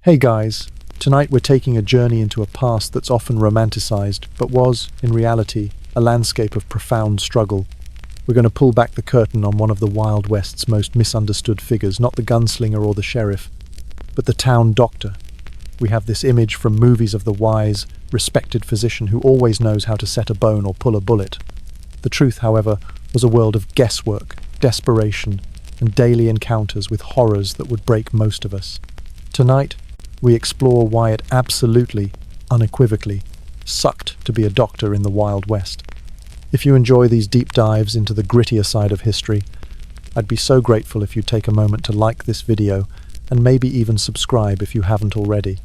Hey guys, tonight we're taking a journey into a past that's often romanticized, but was, in reality, a landscape of profound struggle. We're going to pull back the curtain on one of the Wild West's most misunderstood figures, not the gunslinger or the sheriff, but the town doctor. We have this image from movies of the wise, respected physician who always knows how to set a bone or pull a bullet. The truth, however, was a world of guesswork, desperation, and daily encounters with horrors that would break most of us. Tonight, we explore why it absolutely, unequivocally, sucked to be a doctor in the Wild West. If you enjoy these deep dives into the grittier side of history, I'd be so grateful if you'd take a moment to like this video and maybe even subscribe if you haven't already.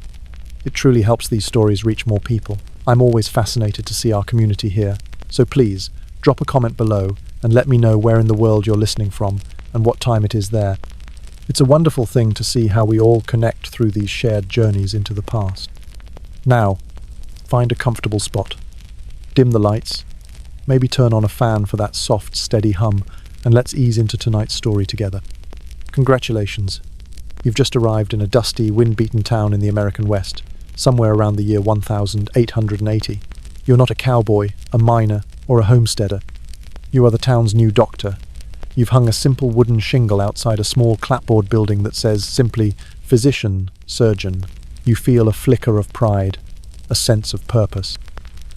It truly helps these stories reach more people. I'm always fascinated to see our community here, so please, drop a comment below and let me know where in the world you're listening from and what time it is there. It's a wonderful thing to see how we all connect through these shared journeys into the past. Now, find a comfortable spot. Dim the lights, maybe turn on a fan for that soft, steady hum, and let's ease into tonight's story together. Congratulations. You've just arrived in a dusty, wind-beaten town in the American West, somewhere around the year 1880. You're not a cowboy, a miner, or a homesteader. You are the town's new doctor. You've hung a simple wooden shingle outside a small clapboard building that says simply, physician, surgeon. You feel a flicker of pride, a sense of purpose.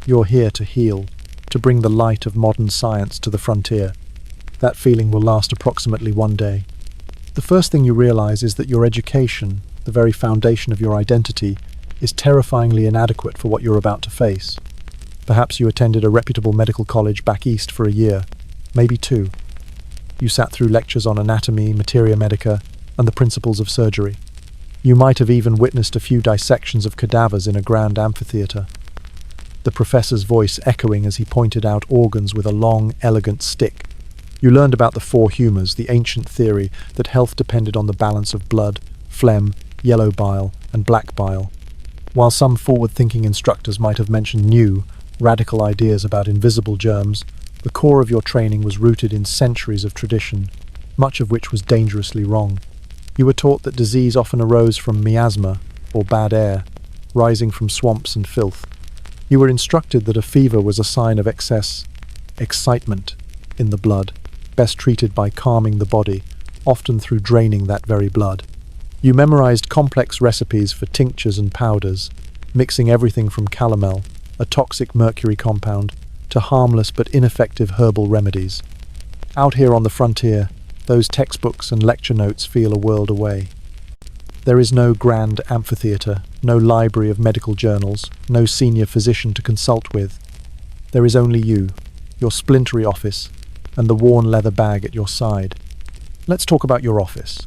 You're here to heal, to bring the light of modern science to the frontier. That feeling will last approximately one day. The first thing you realize is that your education, the very foundation of your identity, is terrifyingly inadequate for what you're about to face. Perhaps you attended a reputable medical college back east for a year, maybe two. You sat through lectures on anatomy, materia medica, and the principles of surgery. You might have even witnessed a few dissections of cadavers in a grand amphitheater, the professor's voice echoing as he pointed out organs with a long, elegant stick. You learned about the four humours, the ancient theory that health depended on the balance of blood, phlegm, yellow bile, and black bile. While some forward-thinking instructors might have mentioned new, radical ideas about invisible germs, the core of your training was rooted in centuries of tradition, much of which was dangerously wrong. You were taught that disease often arose from miasma, or bad air, rising from swamps and filth. You were instructed that a fever was a sign of excess excitement in the blood, best treated by calming the body, often through draining that very blood. You memorized complex recipes for tinctures and powders, mixing everything from calomel, a toxic mercury compound, to harmless but ineffective herbal remedies. Out here on the frontier, those textbooks and lecture notes feel a world away. There is no grand amphitheater, no library of medical journals, no senior physician to consult with. There is only you, your splintery office, and the worn leather bag at your side. Let's talk about your office.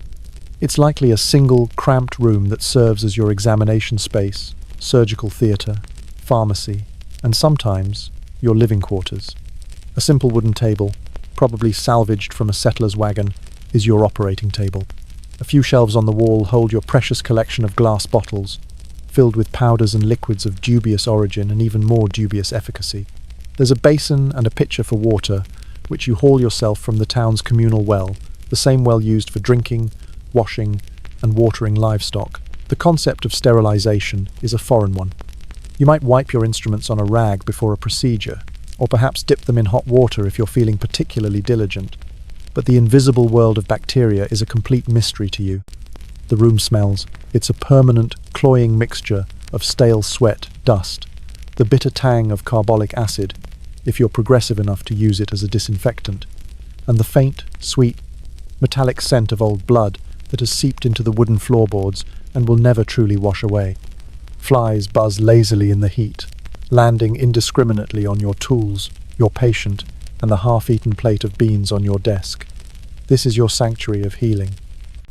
It's likely a single, cramped room that serves as your examination space, surgical theatre, pharmacy, and sometimes your living quarters. A simple wooden table, probably salvaged from a settler's wagon, is your operating table. A few shelves on the wall hold your precious collection of glass bottles, filled with powders and liquids of dubious origin and even more dubious efficacy. There's a basin and a pitcher for water, which you haul yourself from the town's communal well, the same well used for drinking, washing, and watering livestock. The concept of sterilization is a foreign one. You might wipe your instruments on a rag before a procedure, or perhaps dip them in hot water if you're feeling particularly diligent. But the invisible world of bacteria is a complete mystery to you. The room smells. It's a permanent, cloying mixture of stale sweat, dust, the bitter tang of carbolic acid, if you're progressive enough to use it as a disinfectant, and the faint, sweet, metallic scent of old blood that has seeped into the wooden floorboards and will never truly wash away. Flies buzz lazily in the heat, landing indiscriminately on your tools, your patient, and the half-eaten plate of beans on your desk. This is your sanctuary of healing.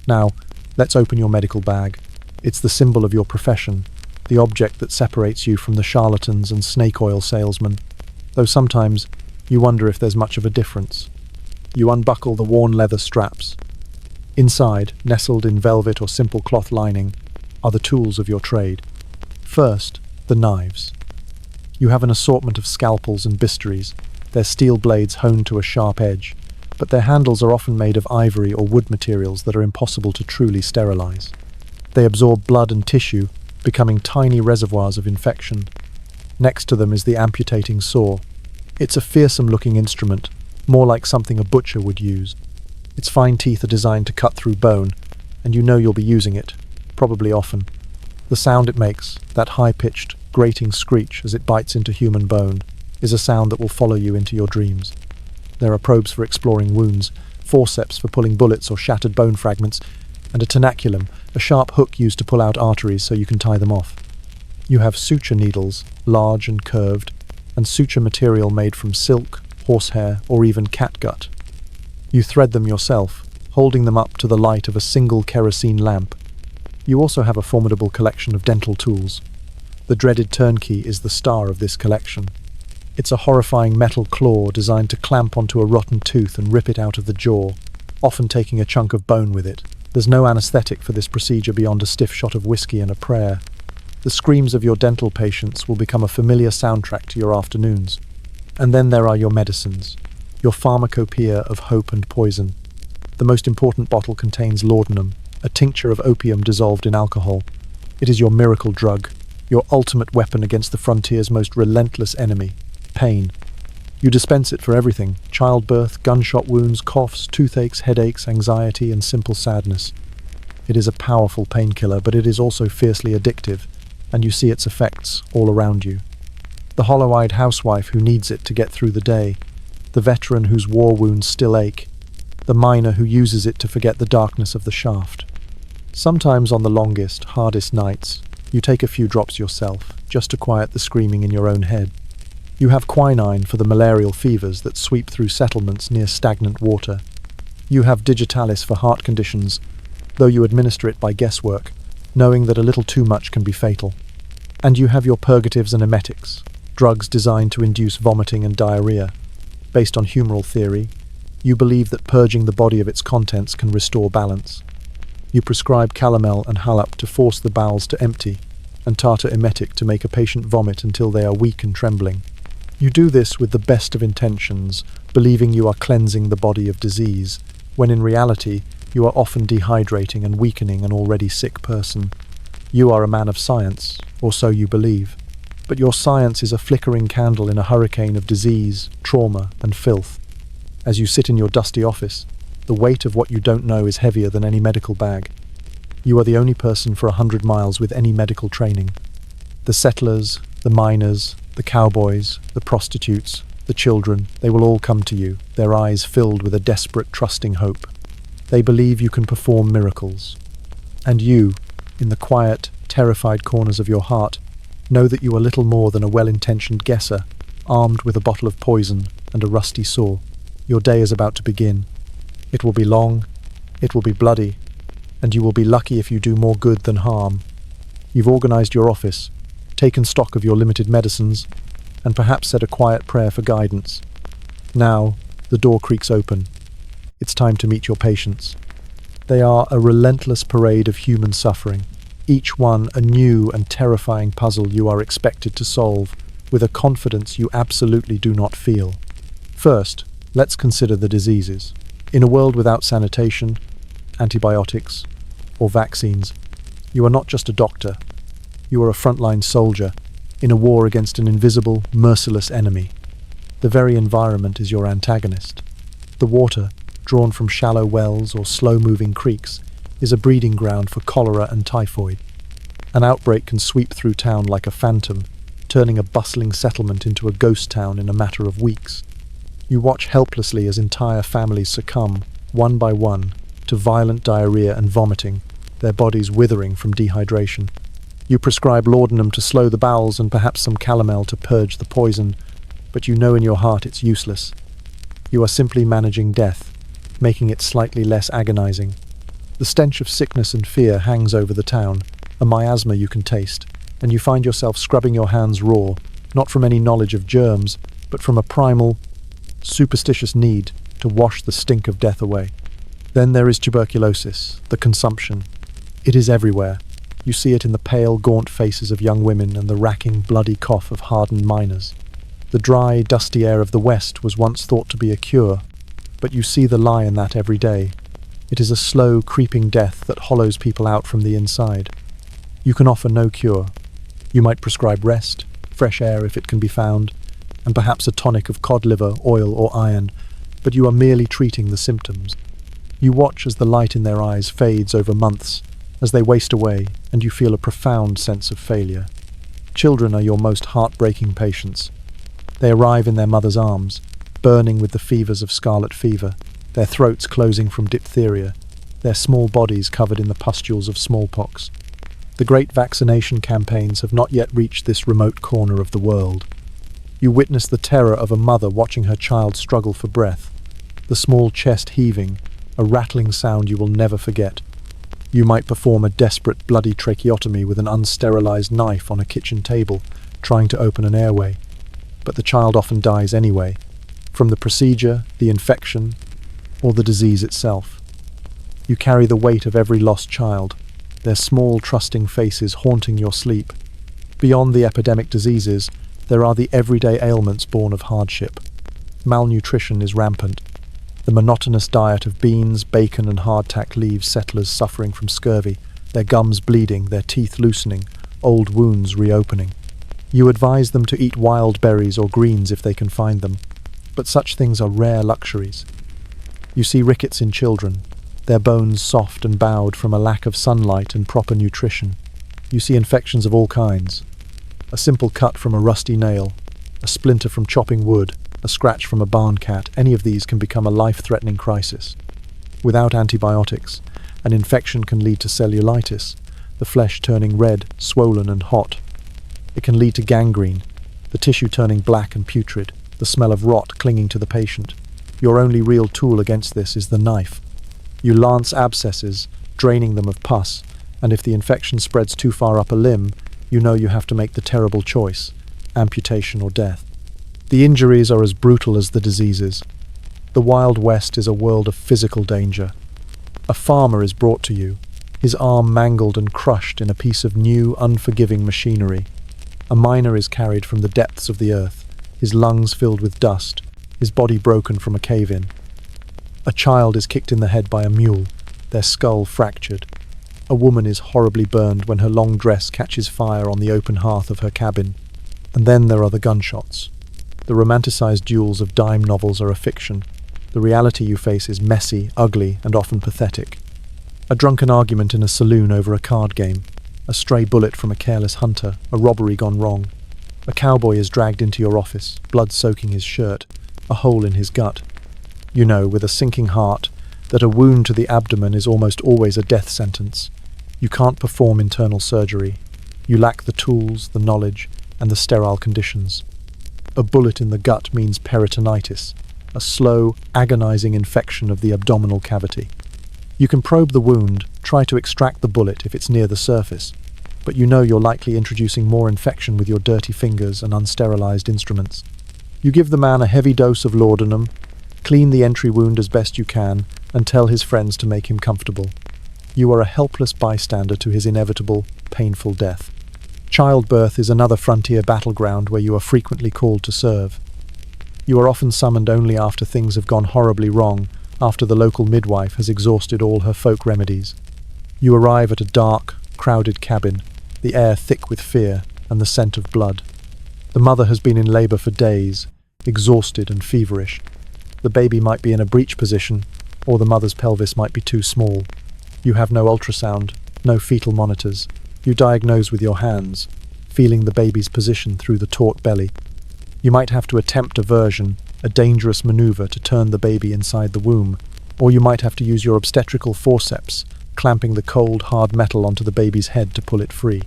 Now, let's open your medical bag. It's the symbol of your profession, the object that separates you from the charlatans and snake oil salesmen, though sometimes you wonder if there's much of a difference. You unbuckle the worn leather straps. Inside, nestled in velvet or simple cloth lining, are the tools of your trade. First, the knives. You have an assortment of scalpels and bistouries, their steel blades honed to a sharp edge, but their handles are often made of ivory or wood materials that are impossible to truly sterilize. They absorb blood and tissue, becoming tiny reservoirs of infection. Next to them is the amputating saw. It's a fearsome-looking instrument, more like something a butcher would use. Its fine teeth are designed to cut through bone, and you know you'll be using it, probably often. The sound it makes, that high-pitched, grating screech as it bites into human bone, is a sound that will follow you into your dreams. There are probes for exploring wounds, forceps for pulling bullets or shattered bone fragments, and a tenaculum, a sharp hook used to pull out arteries so you can tie them off. You have suture needles, large and curved, and suture material made from silk, horsehair, or even catgut. You thread them yourself, holding them up to the light of a single kerosene lamp. You also have a formidable collection of dental tools. The dreaded turnkey is the star of this collection. It's a horrifying metal claw designed to clamp onto a rotten tooth and rip it out of the jaw, often taking a chunk of bone with it. There's no anesthetic for this procedure beyond a stiff shot of whiskey and a prayer. The screams of your dental patients will become a familiar soundtrack to your afternoons. And then there are your medicines, your pharmacopoeia of hope and poison. The most important bottle contains laudanum, a tincture of opium dissolved in alcohol. It is your miracle drug, your ultimate weapon against the frontier's most relentless enemy, pain. You dispense it for everything: childbirth, gunshot wounds, coughs, toothaches, headaches, anxiety, and simple sadness. It is a powerful painkiller, but it is also fiercely addictive, and you see its effects all around you. The hollow-eyed housewife who needs it to get through the day, the veteran whose war wounds still ache, the miner who uses it to forget the darkness of the shaft. Sometimes on the longest, hardest nights, you take a few drops yourself, just to quiet the screaming in your own head. You have quinine for the malarial fevers that sweep through settlements near stagnant water. You have digitalis for heart conditions, though you administer it by guesswork, knowing that a little too much can be fatal. And you have your purgatives and emetics, drugs designed to induce vomiting and diarrhea. Based on humoral theory, you believe that purging the body of its contents can restore balance. You prescribe calomel and halap to force the bowels to empty, and tartar emetic to make a patient vomit until they are weak and trembling. You do this with the best of intentions, believing you are cleansing the body of disease, when in reality you are often dehydrating and weakening an already sick person. You are a man of science, or so you believe, but your science is a flickering candle in a hurricane of disease, trauma, and filth. As you sit in your dusty office, the weight of what you don't know is heavier than any medical bag. You are the only person for 100 miles with any medical training. The settlers, the miners, the cowboys, the prostitutes, the children, they will all come to you, their eyes filled with a desperate, trusting hope. They believe you can perform miracles. And you, in the quiet, terrified corners of your heart, know that you are little more than a well-intentioned guesser, armed with a bottle of poison and a rusty saw. Your day is about to begin. It will be long, it will be bloody, and you will be lucky if you do more good than harm. You've organized your office, taken stock of your limited medicines, and perhaps said a quiet prayer for guidance. Now, the door creaks open. It's time to meet your patients. They are a relentless parade of human suffering, each one a new and terrifying puzzle you are expected to solve with a confidence you absolutely do not feel. First, let's consider the diseases. In a world without sanitation, antibiotics, or vaccines, you are not just a doctor. You are a frontline soldier in a war against an invisible, merciless enemy. The very environment is your antagonist. The water, drawn from shallow wells or slow-moving creeks, is a breeding ground for cholera and typhoid. An outbreak can sweep through town like a phantom, turning a bustling settlement into a ghost town in a matter of weeks. You watch helplessly as entire families succumb, one by one, to violent diarrhea and vomiting, their bodies withering from dehydration. You prescribe laudanum to slow the bowels and perhaps some calomel to purge the poison, but you know in your heart it's useless. You are simply managing death, making it slightly less agonizing. The stench of sickness and fear hangs over the town, a miasma you can taste, and you find yourself scrubbing your hands raw, not from any knowledge of germs, but from a primal, superstitious need to wash the stink of death away. Then there is tuberculosis, the consumption. It is everywhere. You see it in the pale, gaunt faces of young women and the racking, bloody cough of hardened miners. The dry, dusty air of the West was once thought to be a cure, but you see the lie in that every day. It is a slow, creeping death that hollows people out from the inside. You can offer no cure. You might prescribe rest, fresh air if it can be found, and perhaps a tonic of cod liver, oil, or iron, but you are merely treating the symptoms. You watch as the light in their eyes fades over months, as they waste away, and you feel a profound sense of failure. Children are your most heartbreaking patients. They arrive in their mother's arms, burning with the fevers of scarlet fever, their throats closing from diphtheria, their small bodies covered in the pustules of smallpox. The great vaccination campaigns have not yet reached this remote corner of the world. You witness the terror of a mother watching her child struggle for breath, the small chest heaving, a rattling sound you will never forget. You might perform a desperate bloody tracheotomy with an unsterilized knife on a kitchen table, trying to open an airway. But the child often dies anyway, from the procedure, the infection, or the disease itself. You carry the weight of every lost child, their small, trusting faces haunting your sleep. Beyond the epidemic diseases, there are the everyday ailments born of hardship. Malnutrition is rampant. The monotonous diet of beans, bacon, and hardtack leaves settlers suffering from scurvy, their gums bleeding, their teeth loosening, old wounds reopening. You advise them to eat wild berries or greens if they can find them, but such things are rare luxuries. You see rickets in children, their bones soft and bowed from a lack of sunlight and proper nutrition. You see infections of all kinds. A simple cut from a rusty nail, a splinter from chopping wood, a scratch from a barn cat, any of these can become a life-threatening crisis. Without antibiotics, an infection can lead to cellulitis, the flesh turning red, swollen and hot. It can lead to gangrene, the tissue turning black and putrid, the smell of rot clinging to the patient. Your only real tool against this is the knife. You lance abscesses, draining them of pus, and if the infection spreads too far up a limb, you know you have to make the terrible choice, amputation or death. The injuries are as brutal as the diseases. The Wild West is a world of physical danger. A farmer is brought to you, his arm mangled and crushed in a piece of new, unforgiving machinery. A miner is carried from the depths of the earth, his lungs filled with dust, his body broken from a cave-in. A child is kicked in the head by a mule, their skull fractured. A woman is horribly burned when her long dress catches fire on the open hearth of her cabin. And then there are the gunshots. The romanticized duels of dime novels are a fiction. The reality you face is messy, ugly, and often pathetic. A drunken argument in a saloon over a card game. A stray bullet from a careless hunter. A robbery gone wrong. A cowboy is dragged into your office, blood soaking his shirt, a hole in his gut. You know, with a sinking heart, that a wound to the abdomen is almost always a death sentence. You can't perform internal surgery. You lack the tools, the knowledge, and the sterile conditions. A bullet in the gut means peritonitis, a slow, agonizing infection of the abdominal cavity. You can probe the wound, try to extract the bullet if it's near the surface, but you know you're likely introducing more infection with your dirty fingers and unsterilized instruments. You give the man a heavy dose of laudanum, clean the entry wound as best you can, and tell his friends to make him comfortable. You are a helpless bystander to his inevitable, painful death. Childbirth is another frontier battleground where you are frequently called to serve. You are often summoned only after things have gone horribly wrong, after the local midwife has exhausted all her folk remedies. You arrive at a dark, crowded cabin, the air thick with fear and the scent of blood. The mother has been in labor for days, exhausted and feverish. The baby might be in a breech position, or the mother's pelvis might be too small. You have no ultrasound, no fetal monitors. You diagnose with your hands, feeling the baby's position through the taut belly. You might have to attempt a version, a dangerous maneuver to turn the baby inside the womb, or you might have to use your obstetrical forceps, clamping the cold, hard metal onto the baby's head to pull it free.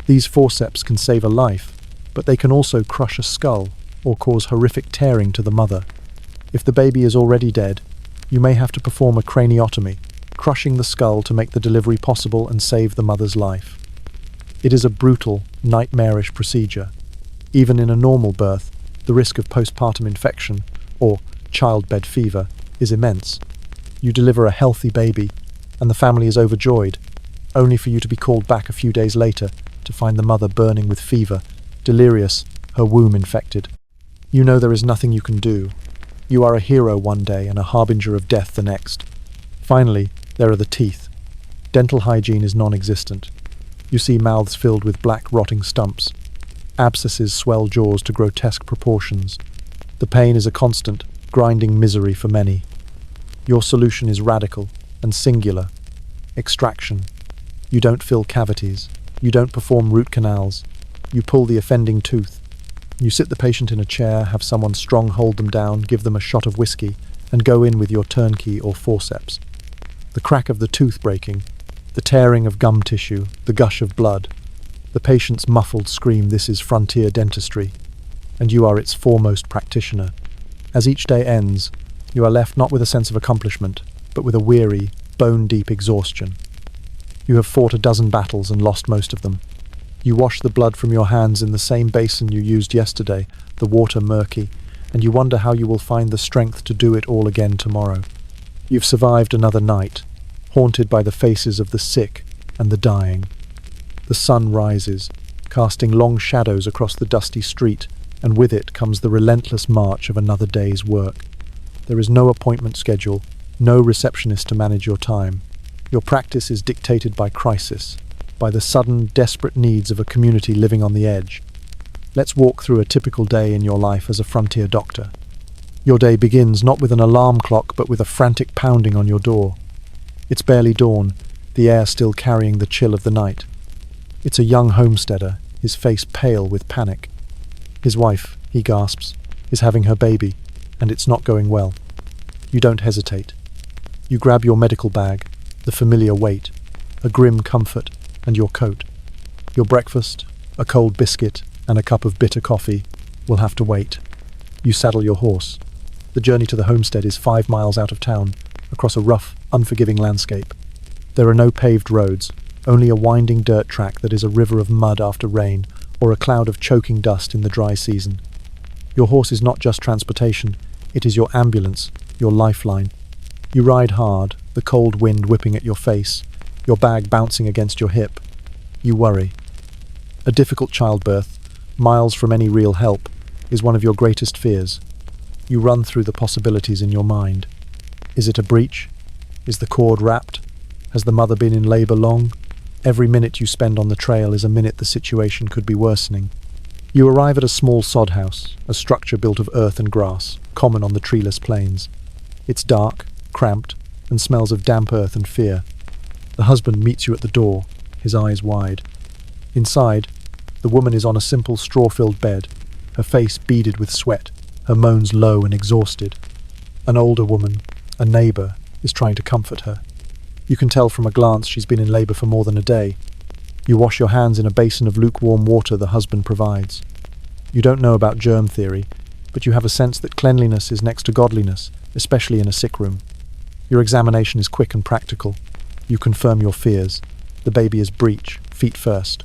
These forceps can save a life, but they can also crush a skull or cause horrific tearing to the mother. If the baby is already dead, you may have to perform a craniotomy, crushing the skull to make the delivery possible and save the mother's life. It is a brutal, nightmarish procedure. Even in a normal birth, the risk of postpartum infection, or childbed fever, is immense. You deliver a healthy baby, and the family is overjoyed, only for you to be called back a few days later to find the mother burning with fever, delirious, her womb infected. You know there is nothing you can do. You are a hero one day and a harbinger of death the next. Finally, there are the teeth. Dental hygiene is non-existent. You see mouths filled with black rotting stumps. Abscesses swell jaws to grotesque proportions. The pain is a constant, grinding misery for many. Your solution is radical and singular. Extraction. You don't fill cavities. You don't perform root canals. You pull the offending tooth. You sit the patient in a chair, have someone strong hold them down, give them a shot of whiskey, and go in with your turnkey or forceps. The crack of the tooth breaking, the tearing of gum tissue, the gush of blood. The patient's muffled scream, this is frontier dentistry, and you are its foremost practitioner. As each day ends, you are left not with a sense of accomplishment, but with a weary, bone-deep exhaustion. You have fought a dozen battles and lost most of them. You wash the blood from your hands in the same basin you used yesterday, the water murky, and you wonder how you will find the strength to do it all again tomorrow. You've survived another night, haunted by the faces of the sick and the dying. The sun rises, casting long shadows across the dusty street, and with it comes the relentless march of another day's work. There is no appointment schedule, no receptionist to manage your time. Your practice is dictated by crisis, by the sudden, desperate needs of a community living on the edge. Let's walk through a typical day in your life as a frontier doctor. Your day begins not with an alarm clock, but with a frantic pounding on your door. It's barely dawn, the air still carrying the chill of the night. It's a young homesteader, his face pale with panic. His wife, he gasps, is having her baby, and it's not going well. You don't hesitate. You grab your medical bag, the familiar weight, a grim comfort, and your coat. Your breakfast, a cold biscuit, and a cup of bitter coffee, will have to wait. You saddle your horse. The journey to the homestead is 5 miles out of town, across a rough, unforgiving landscape. There are no paved roads, only a winding dirt track that is a river of mud after rain, or a cloud of choking dust in the dry season. Your horse is not just transportation, it is your ambulance, your lifeline. You ride hard, the cold wind whipping at your face, your bag bouncing against your hip. You worry. A difficult childbirth, miles from any real help, is one of your greatest fears. You run through the possibilities in your mind. Is it a breach? Is the cord wrapped? Has the mother been in labour long? Every minute you spend on the trail is a minute the situation could be worsening. You arrive at a small sod house, a structure built of earth and grass, common on the treeless plains. It's dark, cramped, and smells of damp earth and fear. The husband meets you at the door, his eyes wide. Inside, the woman is on a simple straw-filled bed, her face beaded with sweat, her moans low and exhausted. An older woman, a neighbour, is trying to comfort her. You can tell from a glance she's been in labour for more than a day. You wash your hands in a basin of lukewarm water the husband provides. You don't know about germ theory, but you have a sense that cleanliness is next to godliness, especially in a sick room. Your examination is quick and practical. You confirm your fears. The baby is breech, feet first.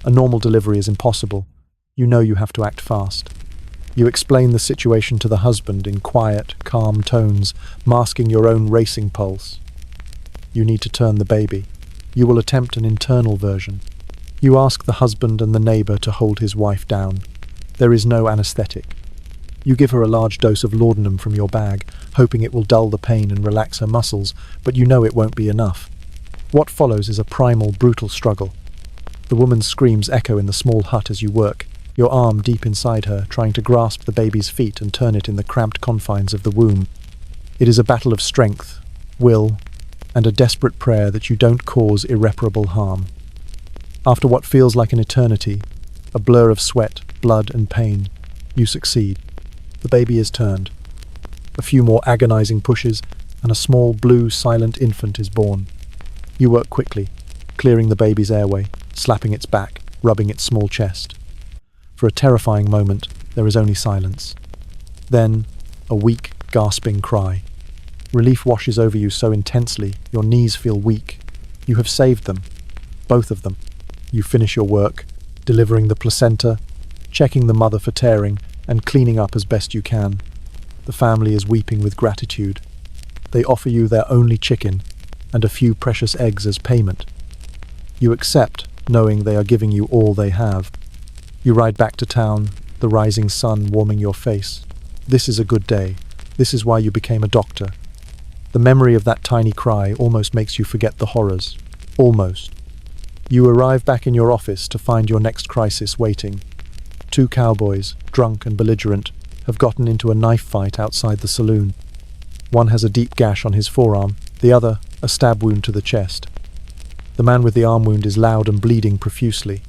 A normal delivery is impossible. You know you have to act fast. You explain the situation to the husband in quiet, calm tones, masking your own racing pulse. You need to turn the baby. You will attempt an internal version. You ask the husband and the neighbour to hold his wife down. There is no anaesthetic. You give her a large dose of laudanum from your bag, hoping it will dull the pain and relax her muscles, but you know it won't be enough. What follows is a primal, brutal struggle. The woman's screams echo in the small hut as you work, your arm deep inside her, trying to grasp the baby's feet and turn it in the cramped confines of the womb. It is a battle of strength, will, and a desperate prayer that you don't cause irreparable harm. After what feels like an eternity, a blur of sweat, blood, and pain, you succeed. The baby is turned. A few more agonizing pushes, and a small, blue, silent infant is born. You work quickly, clearing the baby's airway, slapping its back, rubbing its small chest. For a terrifying moment, there is only silence. Then, a weak, gasping cry. Relief washes over you so intensely, your knees feel weak. You have saved them, both of them. You finish your work, delivering the placenta, checking the mother for tearing, and cleaning up as best you can. The family is weeping with gratitude. They offer you their only chicken and a few precious eggs as payment. You accept, knowing they are giving you all they have. You ride back to town, the rising sun warming your face. This is a good day. This is why you became a doctor. The memory of that tiny cry almost makes you forget the horrors. Almost. You arrive back in your office to find your next crisis waiting. Two cowboys, drunk and belligerent, have gotten into a knife fight outside the saloon. One has a deep gash on his forearm, the other a stab wound to the chest. The man with the arm wound is loud and bleeding profusely.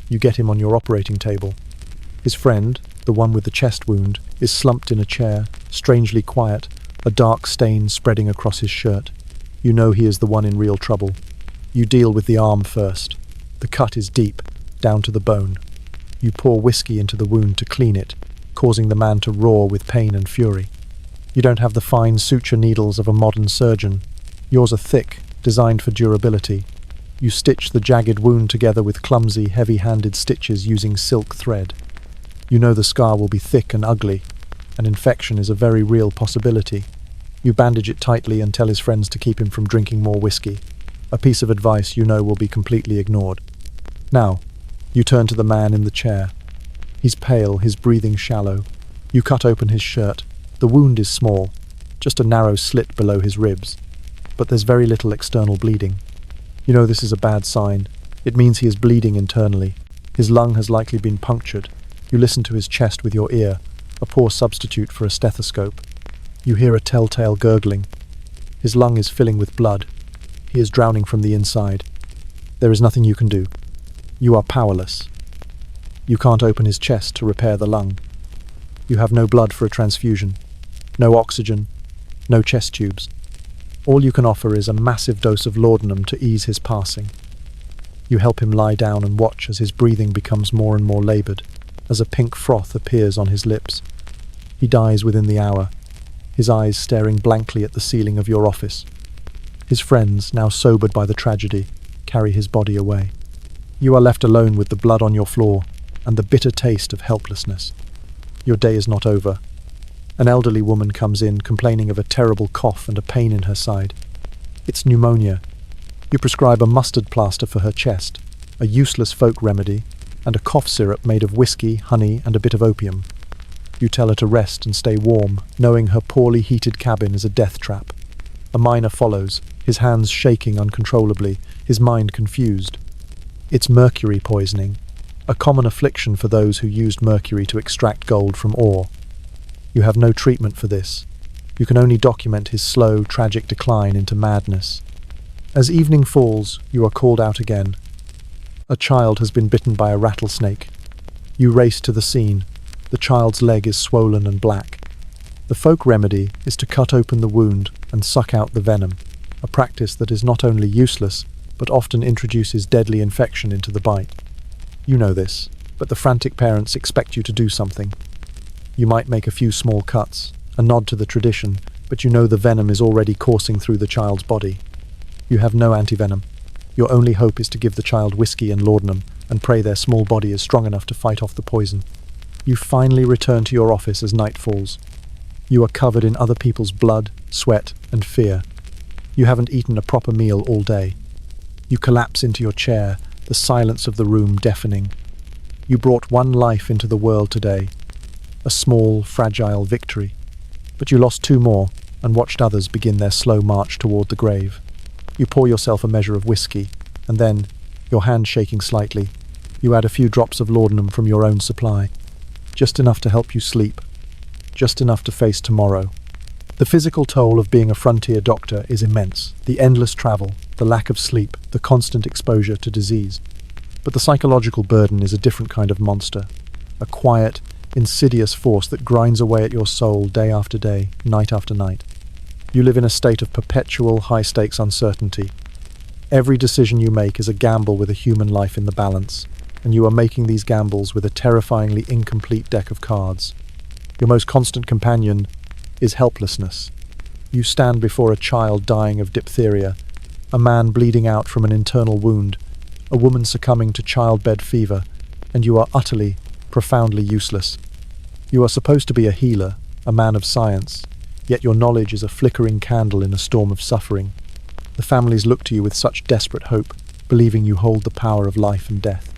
You get him on your operating table. His friend, the one with the chest wound, is slumped in a chair, strangely quiet, a dark stain spreading across his shirt. You know he is the one in real trouble. You deal with the arm first. The cut is deep, down to the bone. You pour whiskey into the wound to clean it, causing the man to roar with pain and fury. You don't have the fine suture needles of a modern surgeon. Yours are thick, designed for durability. You stitch the jagged wound together with clumsy, heavy-handed stitches using silk thread. You know the scar will be thick and ugly. An infection is a very real possibility. You bandage it tightly and tell his friends to keep him from drinking more whiskey. A piece of advice you know will be completely ignored. Now, you turn to the man in the chair. He's pale, his breathing shallow. You cut open his shirt. The wound is small, just a narrow slit below his ribs. But there's very little external bleeding. You know this is a bad sign. It means he is bleeding internally. His lung has likely been punctured. You listen to his chest with your ear, a poor substitute for a stethoscope. You hear a telltale gurgling. His lung is filling with blood. He is drowning from the inside. There is nothing you can do. You are powerless. You can't open his chest to repair the lung. You have no blood for a transfusion, no oxygen, no chest tubes. All you can offer is a massive dose of laudanum to ease his passing. You help him lie down and watch as his breathing becomes more and more laboured, as a pink froth appears on his lips. He dies within the hour, his eyes staring blankly at the ceiling of your office. His friends, now sobered by the tragedy, carry his body away. You are left alone with the blood on your floor and the bitter taste of helplessness. Your day is not over. An elderly woman comes in complaining of a terrible cough and a pain in her side. It's pneumonia. You prescribe a mustard plaster for her chest, a useless folk remedy, and a cough syrup made of whiskey, honey, and a bit of opium. You tell her to rest and stay warm, knowing her poorly heated cabin is a death trap. A miner follows, his hands shaking uncontrollably, his mind confused. It's mercury poisoning, a common affliction for those who used mercury to extract gold from ore. You have no treatment for this. You can only document his slow, tragic decline into madness. As evening falls, you are called out again. A child has been bitten by a rattlesnake. You race to the scene. The child's leg is swollen and black. The folk remedy is to cut open the wound and suck out the venom, a practice that is not only useless, but often introduces deadly infection into the bite. You know this, but the frantic parents expect you to do something. You might make a few small cuts, a nod to the tradition, but you know the venom is already coursing through the child's body. You have no antivenom. Your only hope is to give the child whiskey and laudanum and pray their small body is strong enough to fight off the poison. You finally return to your office as night falls. You are covered in other people's blood, sweat, and fear. You haven't eaten a proper meal all day. You collapse into your chair, the silence of the room deafening. You brought one life into the world today, a small, fragile victory. But you lost two more and watched others begin their slow march toward the grave. You pour yourself a measure of whiskey, and then, your hand shaking slightly, you add a few drops of laudanum from your own supply. Just enough to help you sleep. Just enough to face tomorrow. The physical toll of being a frontier doctor is immense. The endless travel, the lack of sleep, the constant exposure to disease. But the psychological burden is a different kind of monster. A quiet, insidious force that grinds away at your soul day after day, night after night. You live in a state of perpetual high-stakes uncertainty. Every decision you make is a gamble with a human life in the balance, and you are making these gambles with a terrifyingly incomplete deck of cards. Your most constant companion is helplessness. You stand before a child dying of diphtheria, a man bleeding out from an internal wound, a woman succumbing to childbed fever, and you are utterly, profoundly useless. You are supposed to be a healer, a man of science, yet your knowledge is a flickering candle in a storm of suffering. The families look to you with such desperate hope, believing you hold the power of life and death.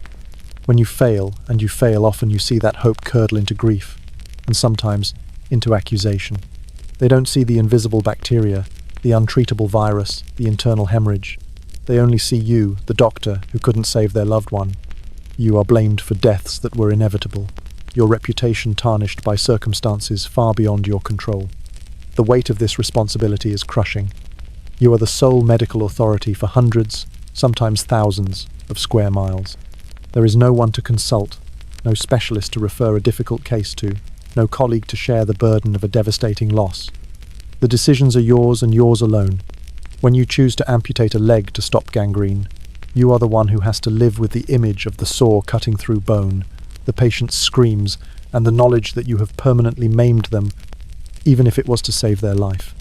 When you fail, and you fail often, you see that hope curdle into grief, and sometimes into accusation. They don't see the invisible bacteria, the untreatable virus, the internal hemorrhage. They only see you, the doctor, who couldn't save their loved one. You are blamed for deaths that were inevitable, your reputation tarnished by circumstances far beyond your control. The weight of this responsibility is crushing. You are the sole medical authority for hundreds, sometimes thousands, of square miles. There is no one to consult, no specialist to refer a difficult case to, no colleague to share the burden of a devastating loss. The decisions are yours and yours alone. When you choose to amputate a leg to stop gangrene, you are the one who has to live with the image of the saw cutting through bone, the patient's screams, and the knowledge that you have permanently maimed them, even if it was to save their life.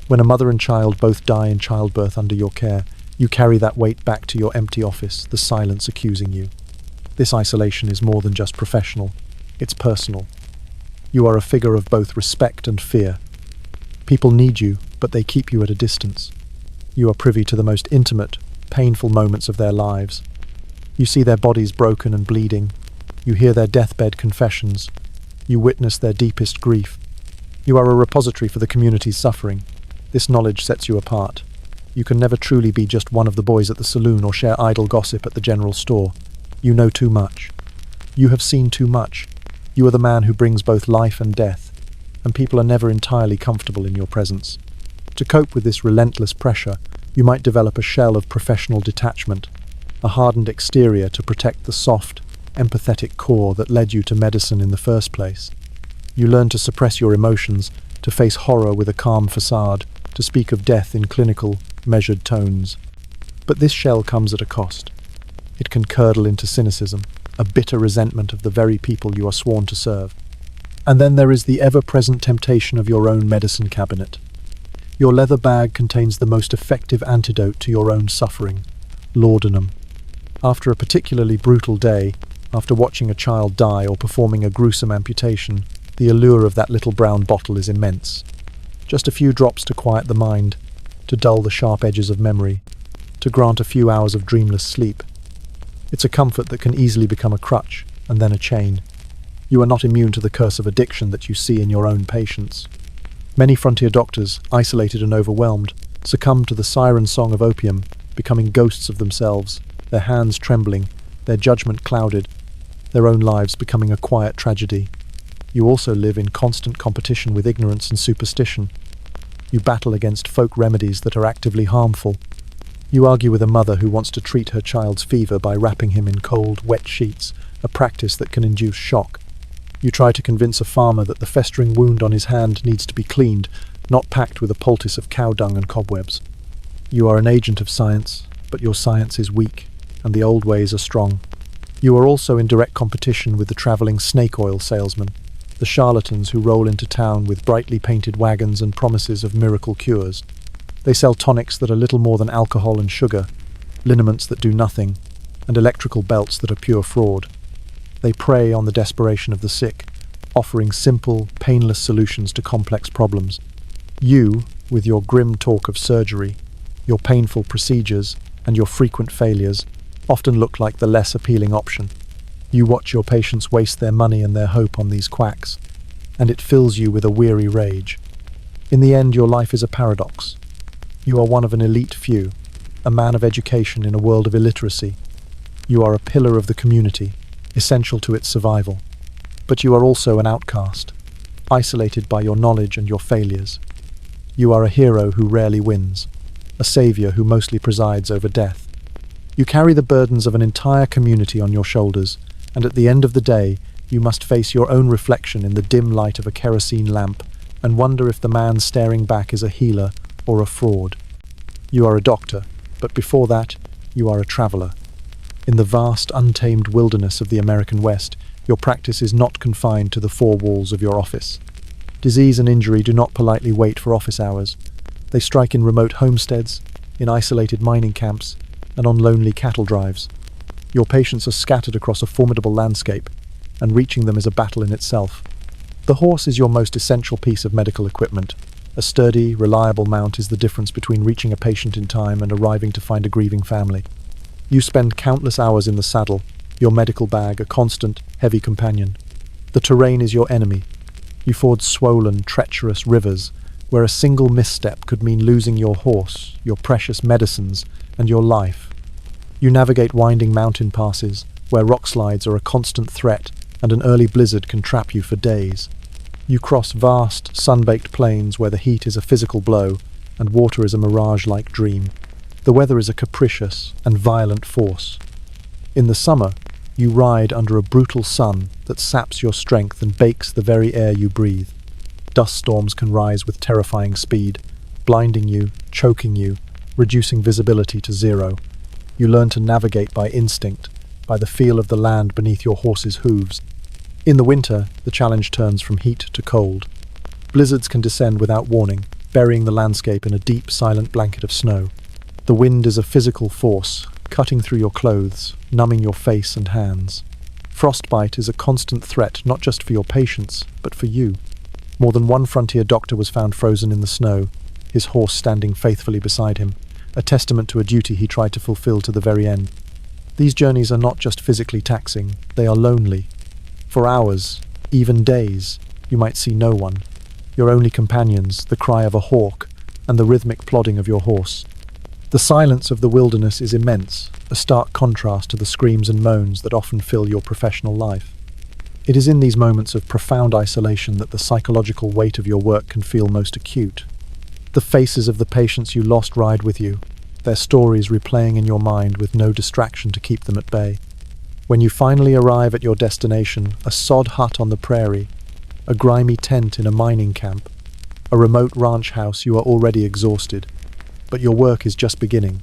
When a mother and child both die in childbirth under your care, you carry that weight back to your empty office, the silence accusing you. This isolation is more than just professional, it's personal. You are a figure of both respect and fear. People need you, but they keep you at a distance. You are privy to the most intimate, painful moments of their lives. You see their bodies broken and bleeding. You hear their deathbed confessions. You witness their deepest grief. You are a repository for the community's suffering. This knowledge sets you apart. You can never truly be just one of the boys at the saloon or share idle gossip at the general store. You know too much. You have seen too much. You are the man who brings both life and death, and people are never entirely comfortable in your presence. To cope with this relentless pressure, you might develop a shell of professional detachment, a hardened exterior to protect the soft, empathetic core that led you to medicine in the first place. You learn to suppress your emotions, to face horror with a calm facade, to speak of death in clinical, measured tones. But this shell comes at a cost. It can curdle into cynicism, a bitter resentment of the very people you are sworn to serve. And then there is the ever-present temptation of your own medicine cabinet. Your leather bag contains the most effective antidote to your own suffering, laudanum. After a particularly brutal day, after watching a child die or performing a gruesome amputation, the allure of that little brown bottle is immense. Just a few drops to quiet the mind, to dull the sharp edges of memory, to grant a few hours of dreamless sleep. It's a comfort that can easily become a crutch, and then a chain. You are not immune to the curse of addiction that you see in your own patients. Many frontier doctors, isolated and overwhelmed, succumb to the siren song of opium, becoming ghosts of themselves, their hands trembling, their judgment clouded, their own lives becoming a quiet tragedy. You also live in constant competition with ignorance and superstition. You battle against folk remedies that are actively harmful. You argue with a mother who wants to treat her child's fever by wrapping him in cold, wet sheets, a practice that can induce shock. You try to convince a farmer that the festering wound on his hand needs to be cleaned, not packed with a poultice of cow dung and cobwebs. You are an agent of science, but your science is weak, and the old ways are strong. You are also in direct competition with the travelling snake oil salesman, the charlatans who roll into town with brightly painted wagons and promises of miracle cures. They sell tonics that are little more than alcohol and sugar, liniments that do nothing, and electrical belts that are pure fraud. They prey on the desperation of the sick, offering simple, painless solutions to complex problems. You, with your grim talk of surgery, your painful procedures, and your frequent failures, often look like the less appealing option. You watch your patients waste their money and their hope on these quacks, and it fills you with a weary rage. In the end, your life is a paradox. You are one of an elite few, a man of education in a world of illiteracy. You are a pillar of the community, essential to its survival. But you are also an outcast, isolated by your knowledge and your failures. You are a hero who rarely wins, a savior who mostly presides over death. You carry the burdens of an entire community on your shoulders, and at the end of the day, you must face your own reflection in the dim light of a kerosene lamp and wonder if the man staring back is a healer or a fraud. You are a doctor, but before that, you are a traveller. In the vast, untamed wilderness of the American West, your practice is not confined to the four walls of your office. Disease and injury do not politely wait for office hours. They strike in remote homesteads, in isolated mining camps, and on lonely cattle drives. Your patients are scattered across a formidable landscape, and reaching them is a battle in itself. The horse is your most essential piece of medical equipment. A sturdy, reliable mount is the difference between reaching a patient in time and arriving to find a grieving family. You spend countless hours in the saddle, your medical bag a constant, heavy companion. The terrain is your enemy. You ford swollen, treacherous rivers, where a single misstep could mean losing your horse, your precious medicines, and your life. You navigate winding mountain passes, where rock slides are a constant threat and an early blizzard can trap you for days. You cross vast, sun-baked plains where the heat is a physical blow and water is a mirage-like dream. The weather is a capricious and violent force. In the summer, you ride under a brutal sun that saps your strength and bakes the very air you breathe. Dust storms can rise with terrifying speed, blinding you, choking you, reducing visibility to zero. You learn to navigate by instinct, by the feel of the land beneath your horse's hooves. In the winter, the challenge turns from heat to cold. Blizzards can descend without warning, burying the landscape in a deep, silent blanket of snow. The wind is a physical force, cutting through your clothes, numbing your face and hands. Frostbite is a constant threat not just for your patients, but for you. More than one frontier doctor was found frozen in the snow, his horse standing faithfully beside him, a testament to a duty he tried to fulfill to the very end. These journeys are not just physically taxing, they are lonely. For hours, even days, you might see no one. Your only companions, the cry of a hawk and the rhythmic plodding of your horse. The silence of the wilderness is immense, a stark contrast to the screams and moans that often fill your professional life. It is in these moments of profound isolation that the psychological weight of your work can feel most acute. The faces of the patients you lost ride with you, their stories replaying in your mind with no distraction to keep them at bay. When you finally arrive at your destination, a sod hut on the prairie, a grimy tent in a mining camp, a remote ranch house, you are already exhausted. But your work is just beginning.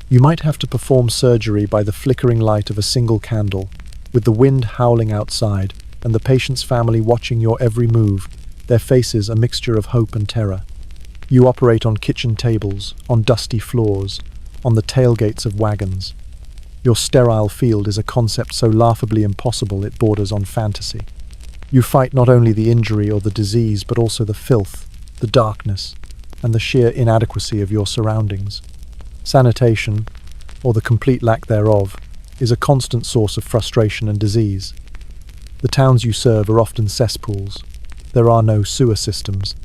You might have to perform surgery by the flickering light of a single candle, with the wind howling outside and the patient's family watching your every move, their faces a mixture of hope and terror. You operate on kitchen tables, on dusty floors, on the tailgates of wagons. Your sterile field is a concept so laughably impossible it borders on fantasy. You fight not only the injury or the disease, but also the filth, the darkness, and the sheer inadequacy of your surroundings. Sanitation, or the complete lack thereof, is a constant source of frustration and disease. The towns you serve are often cesspools. There are no sewer systems.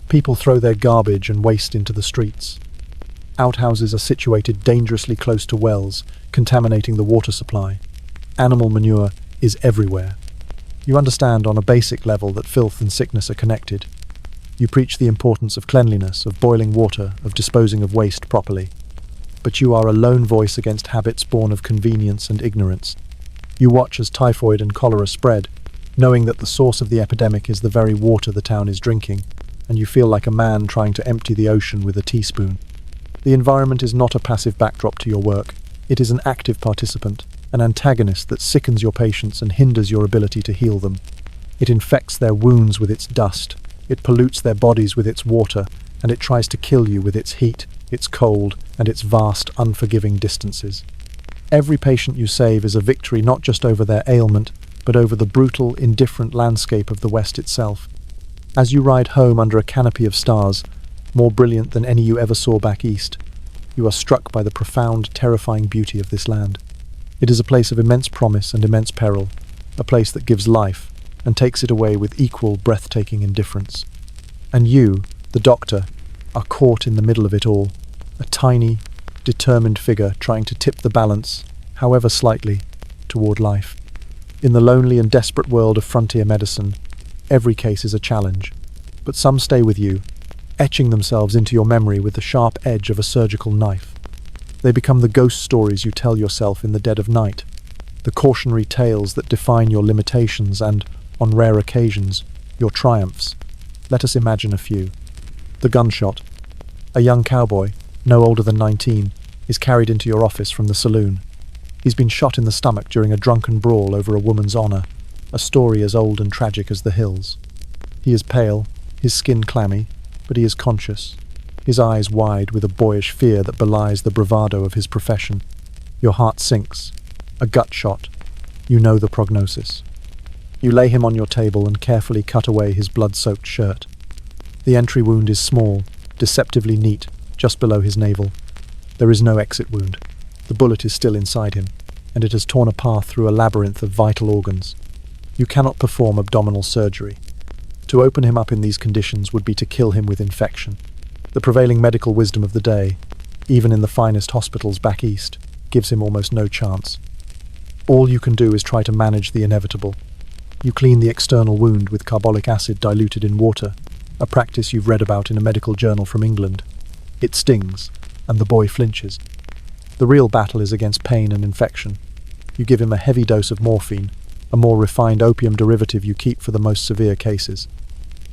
People throw their garbage and waste into the streets. Outhouses are situated dangerously close to wells, contaminating the water supply. Animal manure is everywhere. You understand on a basic level that filth and sickness are connected. You preach the importance of cleanliness, of boiling water, of disposing of waste properly. But you are a lone voice against habits born of convenience and ignorance. You watch as typhoid and cholera spread, knowing that the source of the epidemic is the very water the town is drinking, and you feel like a man trying to empty the ocean with a teaspoon. The environment is not a passive backdrop to your work. It is an active participant, an antagonist that sickens your patients and hinders your ability to heal them. It infects their wounds with its dust. It pollutes their bodies with its water, and it tries to kill you with its heat, its cold, and its vast, unforgiving distances. Every patient you save is a victory not just over their ailment, but over the brutal, indifferent landscape of the West itself. As you ride home under a canopy of stars, more brilliant than any you ever saw back east, you are struck by the profound, terrifying beauty of this land. It is a place of immense promise and immense peril, a place that gives life, and takes it away with equal, breathtaking indifference. And you, the doctor, are caught in the middle of it all, a tiny, determined figure trying to tip the balance, however slightly, toward life. In the lonely and desperate world of frontier medicine, every case is a challenge, but some stay with you, etching themselves into your memory with the sharp edge of a surgical knife. They become the ghost stories you tell yourself in the dead of night, the cautionary tales that define your limitations and, on rare occasions, your triumphs. Let us imagine a few. The gunshot. A young cowboy, no older than 19, is carried into your office from the saloon. He's been shot in the stomach during a drunken brawl over a woman's honor, a story as old and tragic as the hills. He is pale, his skin clammy, but he is conscious, his eyes wide with a boyish fear that belies the bravado of his profession. Your heart sinks. A gut shot. You know the prognosis. You lay him on your table and carefully cut away his blood-soaked shirt. The entry wound is small, deceptively neat, just below his navel. There is no exit wound. The bullet is still inside him, and it has torn a path through a labyrinth of vital organs. You cannot perform abdominal surgery. To open him up in these conditions would be to kill him with infection. The prevailing medical wisdom of the day: even in the finest hospitals back east, gives him almost no chance. All you can do is try to manage the inevitable. You clean the external wound with carbolic acid diluted in water, a practice you've read about in a medical journal from England. It stings, and the boy flinches. The real battle is against pain and infection. You give him a heavy dose of morphine, a more refined opium derivative you keep for the most severe cases.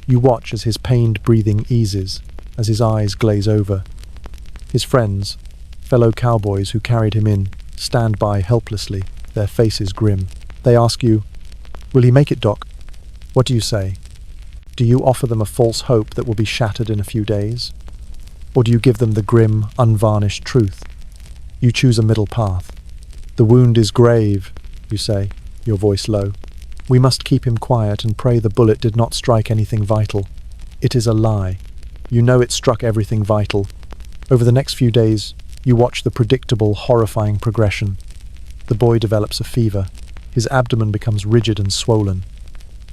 You watch as his pained breathing eases, as his eyes glaze over. His friends, fellow cowboys who carried him in, stand by helplessly, their faces grim. They ask you, "Will he make it, Doc?" What do you say? Do you offer them a false hope that will be shattered in a few days? Or do you give them the grim, unvarnished truth? You choose a middle path. "The wound is grave," you say, your voice low. "We must keep him quiet and pray the bullet did not strike anything vital." It is a lie. You know it struck everything vital. Over the next few days, you watch the predictable, horrifying progression. The boy develops a fever. His abdomen becomes rigid and swollen.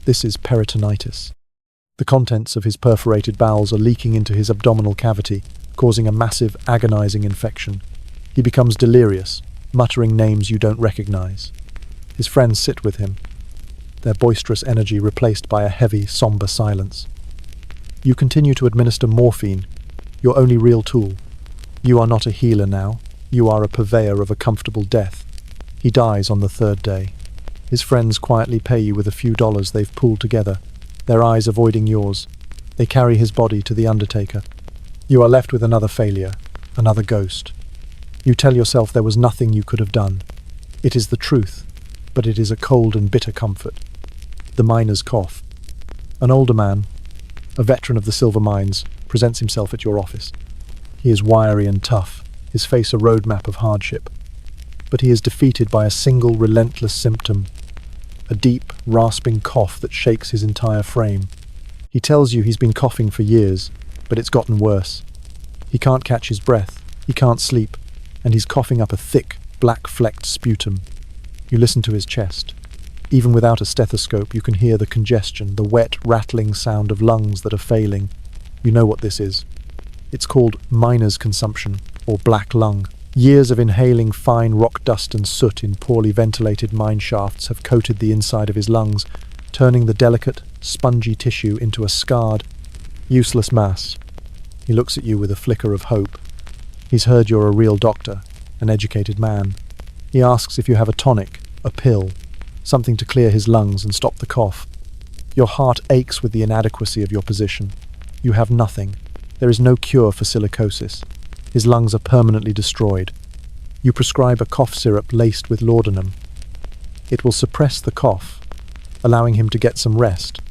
This is peritonitis. The contents of his perforated bowels are leaking into his abdominal cavity, causing a massive, agonizing infection. He becomes delirious, muttering names you don't recognize. His friends sit with him, their boisterous energy replaced by a heavy, somber silence. You continue to administer morphine, your only real tool. You are not a healer now. You are a purveyor of a comfortable death. He dies on the third day. His friends quietly pay you with a few dollars they've pooled together, their eyes avoiding yours. They carry his body to the undertaker. You are left with another failure, another ghost. You tell yourself there was nothing you could have done. It is the truth, but it is a cold and bitter comfort. The miner's cough. An older man, a veteran of the silver mines, presents himself at your office. He is wiry and tough, his face a roadmap of hardship. But he is defeated by a single relentless symptom, a deep, rasping cough that shakes his entire frame. He tells you he's been coughing for years, but it's gotten worse. He can't catch his breath, he can't sleep, and he's coughing up a thick, black-flecked sputum. You listen to his chest. Even without a stethoscope, you can hear the congestion, the wet, rattling sound of lungs that are failing. You know what this is. It's called miner's consumption, or black lung. Years of inhaling fine rock dust and soot in poorly ventilated mine shafts have coated the inside of his lungs, turning the delicate, spongy tissue into a scarred, useless mass. He looks at you with a flicker of hope. He's heard you're a real doctor, an educated man. He asks if you have a tonic, a pill, something to clear his lungs and stop the cough. Your heart aches with the inadequacy of your position. You have nothing. There is no cure for silicosis. His lungs are permanently destroyed. You prescribe a cough syrup laced with laudanum. It will suppress the cough, allowing him to get some rest,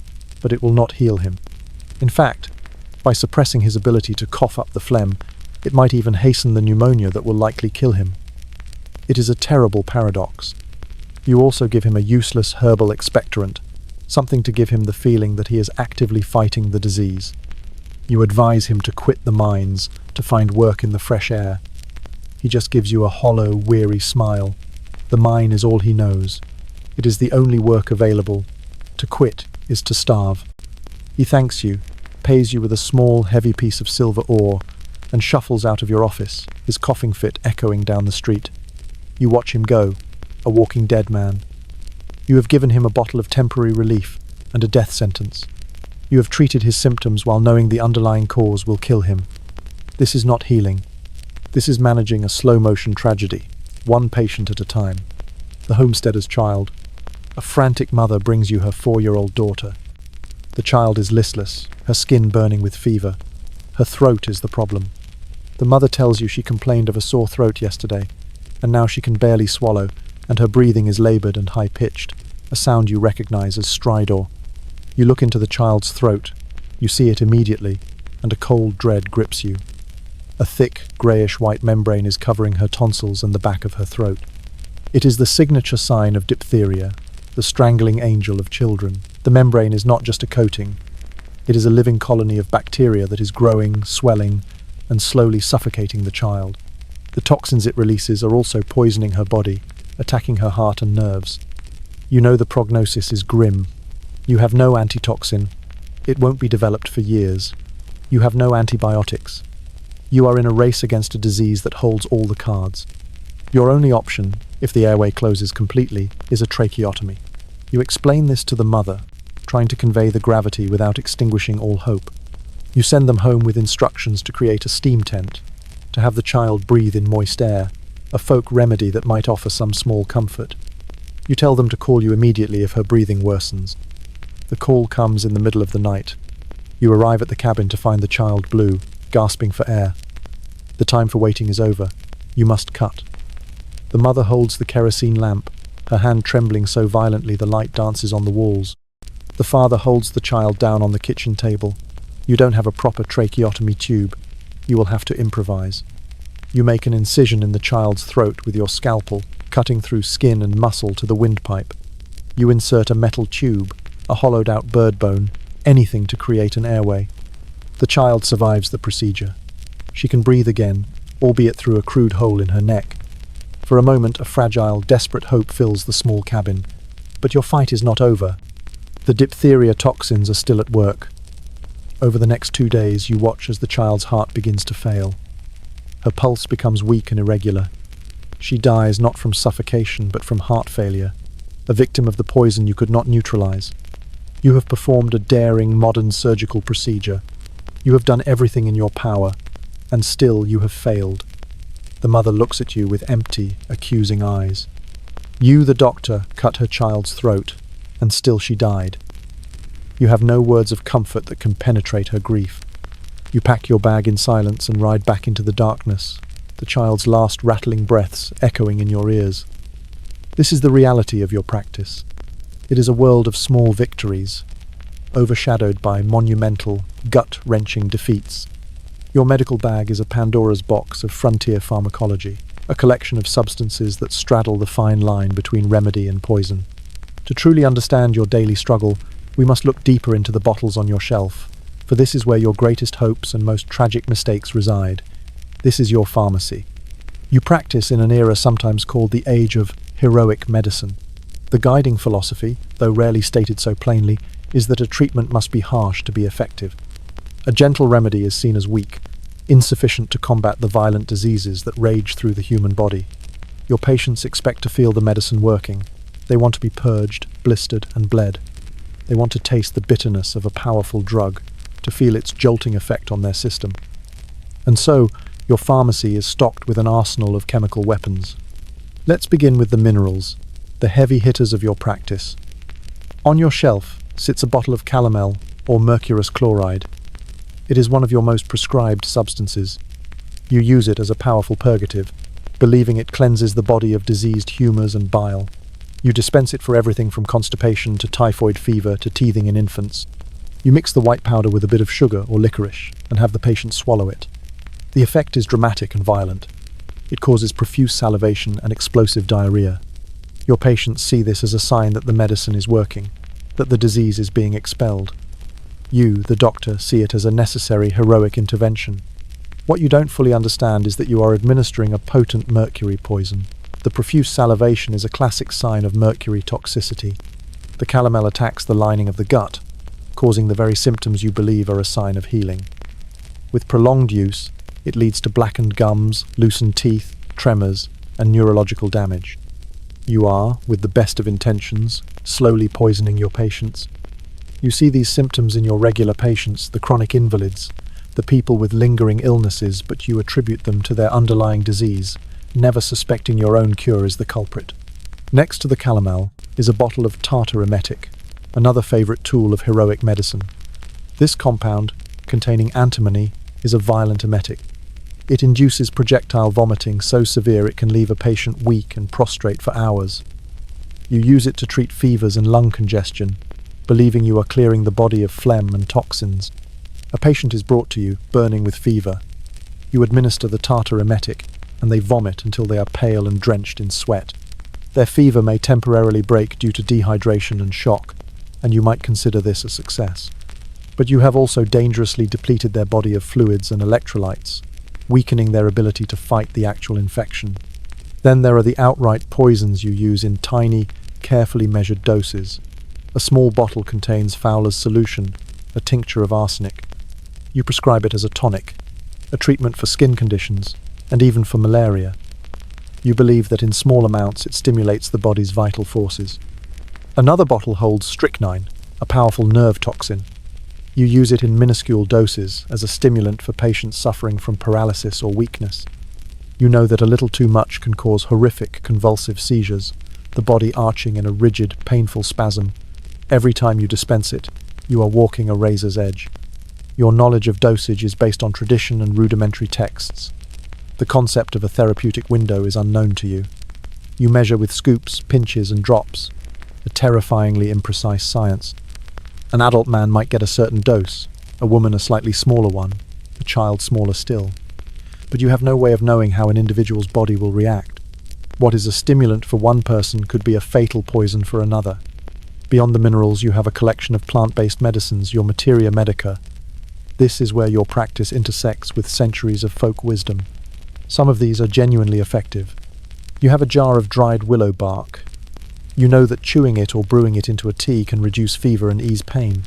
but it will not heal him. In fact, by suppressing his ability to cough up the phlegm, it might even hasten the pneumonia that will likely kill him. It is a terrible paradox. You also give him a useless herbal expectorant, something to give him the feeling that he is actively fighting the disease. You advise him to quit the mines, to find work in the fresh air. He just gives you a hollow, weary smile. The mine is all he knows. It is the only work available. To quit is to starve. He thanks you, pays you with a small, heavy piece of silver ore, and shuffles out of your office, his coughing fit echoing down the street. You watch him go, a walking dead man. You have given him a bottle of temporary relief and a death sentence. You have treated his symptoms while knowing the underlying cause will kill him. This is not healing. This is managing a slow-motion tragedy, one patient at a time. The homesteader's child. A frantic mother brings you her 4-year-old daughter. The child is listless, her skin burning with fever. Her throat is the problem. The mother tells you she complained of a sore throat yesterday, and now she can barely swallow, and her breathing is labored and high-pitched, a sound you recognize as stridor. You look into the child's throat. You see it immediately, and a cold dread grips you. A thick, greyish-white membrane is covering her tonsils and the back of her throat. It is the signature sign of diphtheria, the strangling angel of children. The membrane is not just a coating. It is a living colony of bacteria that is growing, swelling, and slowly suffocating the child. The toxins it releases are also poisoning her body, attacking her heart and nerves. You know the prognosis is grim. You have no antitoxin. It won't be developed for years. You have no antibiotics. You are in a race against a disease that holds all the cards. Your only option, if the airway closes completely, is a tracheotomy. You explain this to the mother, trying to convey the gravity without extinguishing all hope. You send them home with instructions to create a steam tent, to have the child breathe in moist air, a folk remedy that might offer some small comfort. You tell them to call you immediately if her breathing worsens. The call comes in the middle of the night. You arrive at the cabin to find the child blue, gasping for air. The time for waiting is over. You must cut. The mother holds the kerosene lamp, her hand trembling so violently the light dances on the walls. The father holds the child down on the kitchen table. You don't have a proper tracheotomy tube. You will have to improvise. You make an incision in the child's throat with your scalpel, cutting through skin and muscle to the windpipe. You insert a metal tube, a hollowed-out bird bone, anything to create an airway. The child survives the procedure. She can breathe again, albeit through a crude hole in her neck. For a moment, a fragile, desperate hope fills the small cabin. But your fight is not over. The diphtheria toxins are still at work. Over the next 2 days, you watch as the child's heart begins to fail. Her pulse becomes weak and irregular. She dies not from suffocation, but from heart failure, a victim of the poison you could not neutralize. You have performed a daring, modern surgical procedure. You have done everything in your power, and still you have failed. The mother looks at you with empty, accusing eyes. You, the doctor, cut her child's throat, and still she died. You have no words of comfort that can penetrate her grief. You pack your bag in silence and ride back into the darkness, the child's last rattling breaths echoing in your ears. This is the reality of your practice. It is a world of small victories, overshadowed by monumental, gut-wrenching defeats. Your medical bag is a Pandora's box of frontier pharmacology, a collection of substances that straddle the fine line between remedy and poison. To truly understand your daily struggle, we must look deeper into the bottles on your shelf, for this is where your greatest hopes and most tragic mistakes reside. This is your pharmacy. You practice in an era sometimes called the age of heroic medicine. The guiding philosophy, though rarely stated so plainly, is that a treatment must be harsh to be effective. A gentle remedy is seen as weak, insufficient to combat the violent diseases that rage through the human body. Your patients expect to feel the medicine working. They want to be purged, blistered, and bled. They want to taste the bitterness of a powerful drug, to feel its jolting effect on their system. And so, your pharmacy is stocked with an arsenal of chemical weapons. Let's begin with the minerals, the heavy hitters of your practice. On your shelf sits a bottle of calomel, or mercurous chloride. It is one of your most prescribed substances. You use it as a powerful purgative, believing it cleanses the body of diseased humours and bile. You dispense it for everything from constipation to typhoid fever to teething in infants. You mix the white powder with a bit of sugar or licorice and have the patient swallow it. The effect is dramatic and violent. It causes profuse salivation and explosive diarrhea. Your patients see this as a sign that the medicine is working, that the disease is being expelled. You, the doctor, see it as a necessary, heroic intervention. What you don't fully understand is that you are administering a potent mercury poison. The profuse salivation is a classic sign of mercury toxicity. The calomel attacks the lining of the gut, causing the very symptoms you believe are a sign of healing. With prolonged use, it leads to blackened gums, loosened teeth, tremors, and neurological damage. You are, with the best of intentions, slowly poisoning your patients. You see these symptoms in your regular patients, the chronic invalids, the people with lingering illnesses, but you attribute them to their underlying disease, never suspecting your own cure is the culprit. Next to the calomel is a bottle of tartar emetic, another favorite tool of heroic medicine. This compound, containing antimony, is a violent emetic. It induces projectile vomiting so severe it can leave a patient weak and prostrate for hours. You use it to treat fevers and lung congestion, believing you are clearing the body of phlegm and toxins. A patient is brought to you, burning with fever. You administer the tartar emetic, and they vomit until they are pale and drenched in sweat. Their fever may temporarily break due to dehydration and shock, and you might consider this a success. But you have also dangerously depleted their body of fluids and electrolytes, weakening their ability to fight the actual infection. Then there are the outright poisons you use in tiny, carefully measured doses. A small bottle contains Fowler's solution, a tincture of arsenic. You prescribe it as a tonic, a treatment for skin conditions, and even for malaria. You believe that in small amounts it stimulates the body's vital forces. Another bottle holds strychnine, a powerful nerve toxin. You use it in minuscule doses as a stimulant for patients suffering from paralysis or weakness. You know that a little too much can cause horrific convulsive seizures, the body arching in a rigid, painful spasm. Every time you dispense it, you are walking a razor's edge. Your knowledge of dosage is based on tradition and rudimentary texts. The concept of a therapeutic window is unknown to you. You measure with scoops, pinches, and drops, a terrifyingly imprecise science. An adult man might get a certain dose, a woman a slightly smaller one, a child smaller still. But you have no way of knowing how an individual's body will react. What is a stimulant for one person could be a fatal poison for another. Beyond the minerals, you have a collection of plant-based medicines, your materia medica. This is where your practice intersects with centuries of folk wisdom. Some of these are genuinely effective. You have a jar of dried willow bark. You know that chewing it or brewing it into a tea can reduce fever and ease pain.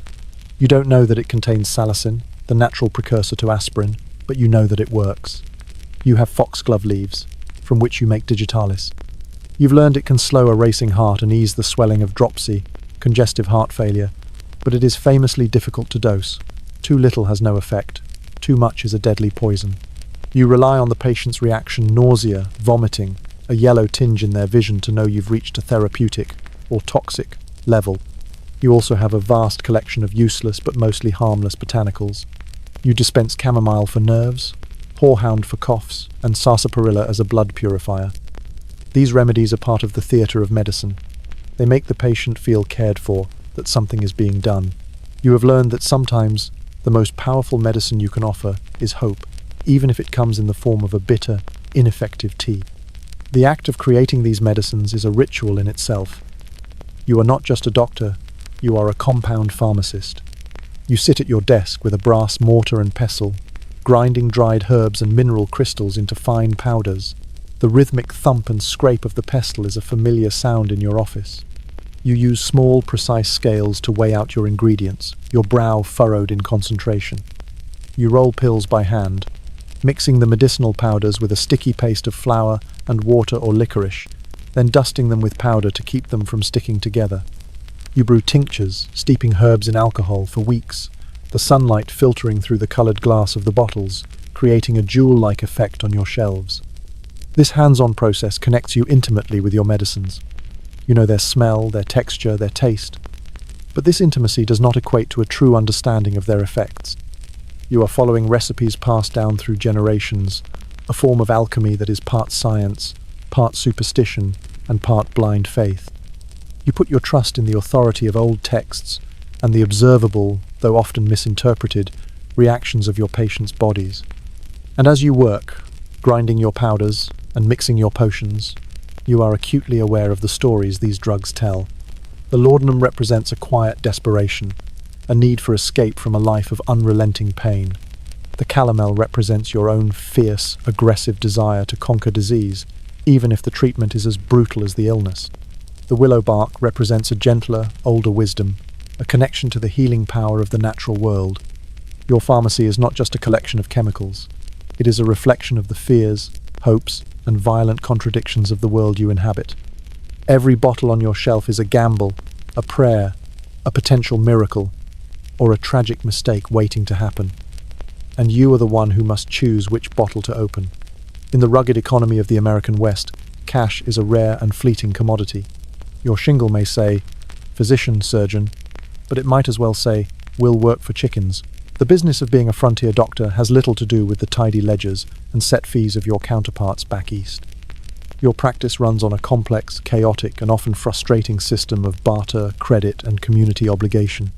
You don't know that it contains salicin, the natural precursor to aspirin, but you know that it works. You have foxglove leaves, from which you make digitalis. You've learned it can slow a racing heart and ease the swelling of dropsy, congestive heart failure, but it is famously difficult to dose. Too little has no effect. Too much is a deadly poison. You rely on the patient's reaction, nausea, vomiting, a yellow tinge in their vision to know you've reached a therapeutic or toxic level. You also have a vast collection of useless but mostly harmless botanicals. You dispense chamomile for nerves, horehound for coughs, and sarsaparilla as a blood purifier. These remedies are part of the theatre of medicine. They make the patient feel cared for, that something is being done. You have learned that sometimes the most powerful medicine you can offer is hope, even if it comes in the form of a bitter, ineffective tea. The act of creating these medicines is a ritual in itself. You are not just a doctor, you are a compound pharmacist. You sit at your desk with a brass mortar and pestle, grinding dried herbs and mineral crystals into fine powders. The rhythmic thump and scrape of the pestle is a familiar sound in your office. You use small, precise scales to weigh out your ingredients, your brow furrowed in concentration. You roll pills by hand, mixing the medicinal powders with a sticky paste of flour and water or licorice, then dusting them with powder to keep them from sticking together. You brew tinctures, steeping herbs in alcohol for weeks, the sunlight filtering through the colored glass of the bottles, creating a jewel-like effect on your shelves. This hands-on process connects you intimately with your medicines. You know their smell, their texture, their taste. But this intimacy does not equate to a true understanding of their effects. You are following recipes passed down through generations, a form of alchemy that is part science, part superstition, and part blind faith. You put your trust in the authority of old texts and the observable, though often misinterpreted, reactions of your patients' bodies. And as you work, grinding your powders and mixing your potions, you are acutely aware of the stories these drugs tell. The laudanum represents a quiet desperation, a need for escape from a life of unrelenting pain. The calomel represents your own fierce, aggressive desire to conquer disease, even if the treatment is as brutal as the illness. The willow bark represents a gentler, older wisdom, a connection to the healing power of the natural world. Your pharmacy is not just a collection of chemicals. It is a reflection of the fears, hopes, and violent contradictions of the world you inhabit. Every bottle on your shelf is a gamble, a prayer, a potential miracle, or a tragic mistake waiting to happen. And you are the one who must choose which bottle to open. In the rugged economy of the American West, cash is a rare and fleeting commodity. Your shingle may say, physician, surgeon, but it might as well say, will work for chickens. The business of being a frontier doctor has little to do with the tidy ledgers and set fees of your counterparts back east. Your practice runs on a complex, chaotic, and often frustrating system of barter, credit, and community obligation.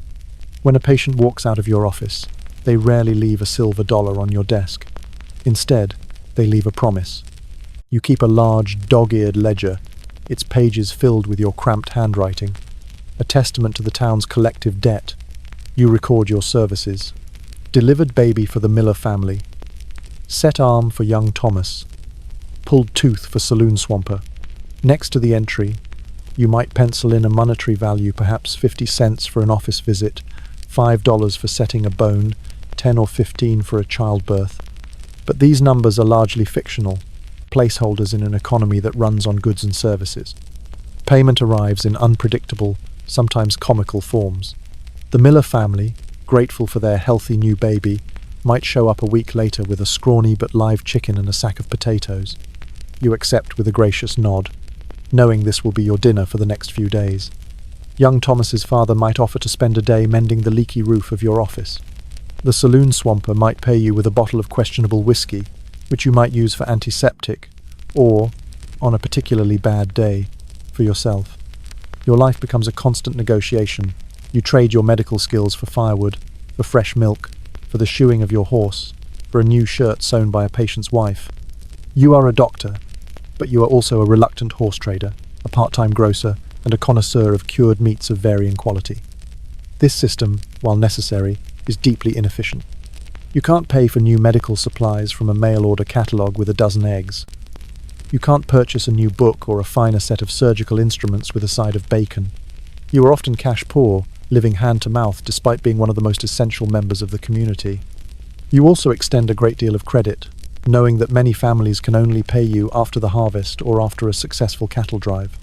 When a patient walks out of your office, they rarely leave a silver dollar on your desk. Instead, they leave a promise. You keep a large, dog-eared ledger, its pages filled with your cramped handwriting, a testament to the town's collective debt. You record your services. Delivered baby for the Miller family. Set arm for young Thomas. Pulled tooth for saloon swamper. Next to the entry, you might pencil in a monetary value, perhaps 50 cents for an office visit, $5 for setting a bone, 10 or 15 for a childbirth. But these numbers are largely fictional, placeholders in an economy that runs on goods and services. Payment arrives in unpredictable, sometimes comical forms. The Miller family, grateful for their healthy new baby, might show up a week later with a scrawny but live chicken and a sack of potatoes. You accept with a gracious nod, knowing this will be your dinner for the next few days. Young Thomas's father might offer to spend a day mending the leaky roof of your office. The saloon swamper might pay you with a bottle of questionable whiskey, which you might use for antiseptic, or, on a particularly bad day, for yourself. Your life becomes a constant negotiation. You trade your medical skills for firewood, for fresh milk, for the shoeing of your horse, for a new shirt sewn by a patient's wife. You are a doctor, but you are also a reluctant horse trader, a part-time grocer, and a connoisseur of cured meats of varying quality. This system, while necessary, is deeply inefficient. You can't pay for new medical supplies from a mail-order catalogue with a dozen eggs. You can't purchase a new book or a finer set of surgical instruments with a side of bacon. You are often cash poor, living hand-to-mouth despite being one of the most essential members of the community. You also extend a great deal of credit, knowing that many families can only pay you after the harvest or after a successful cattle drive.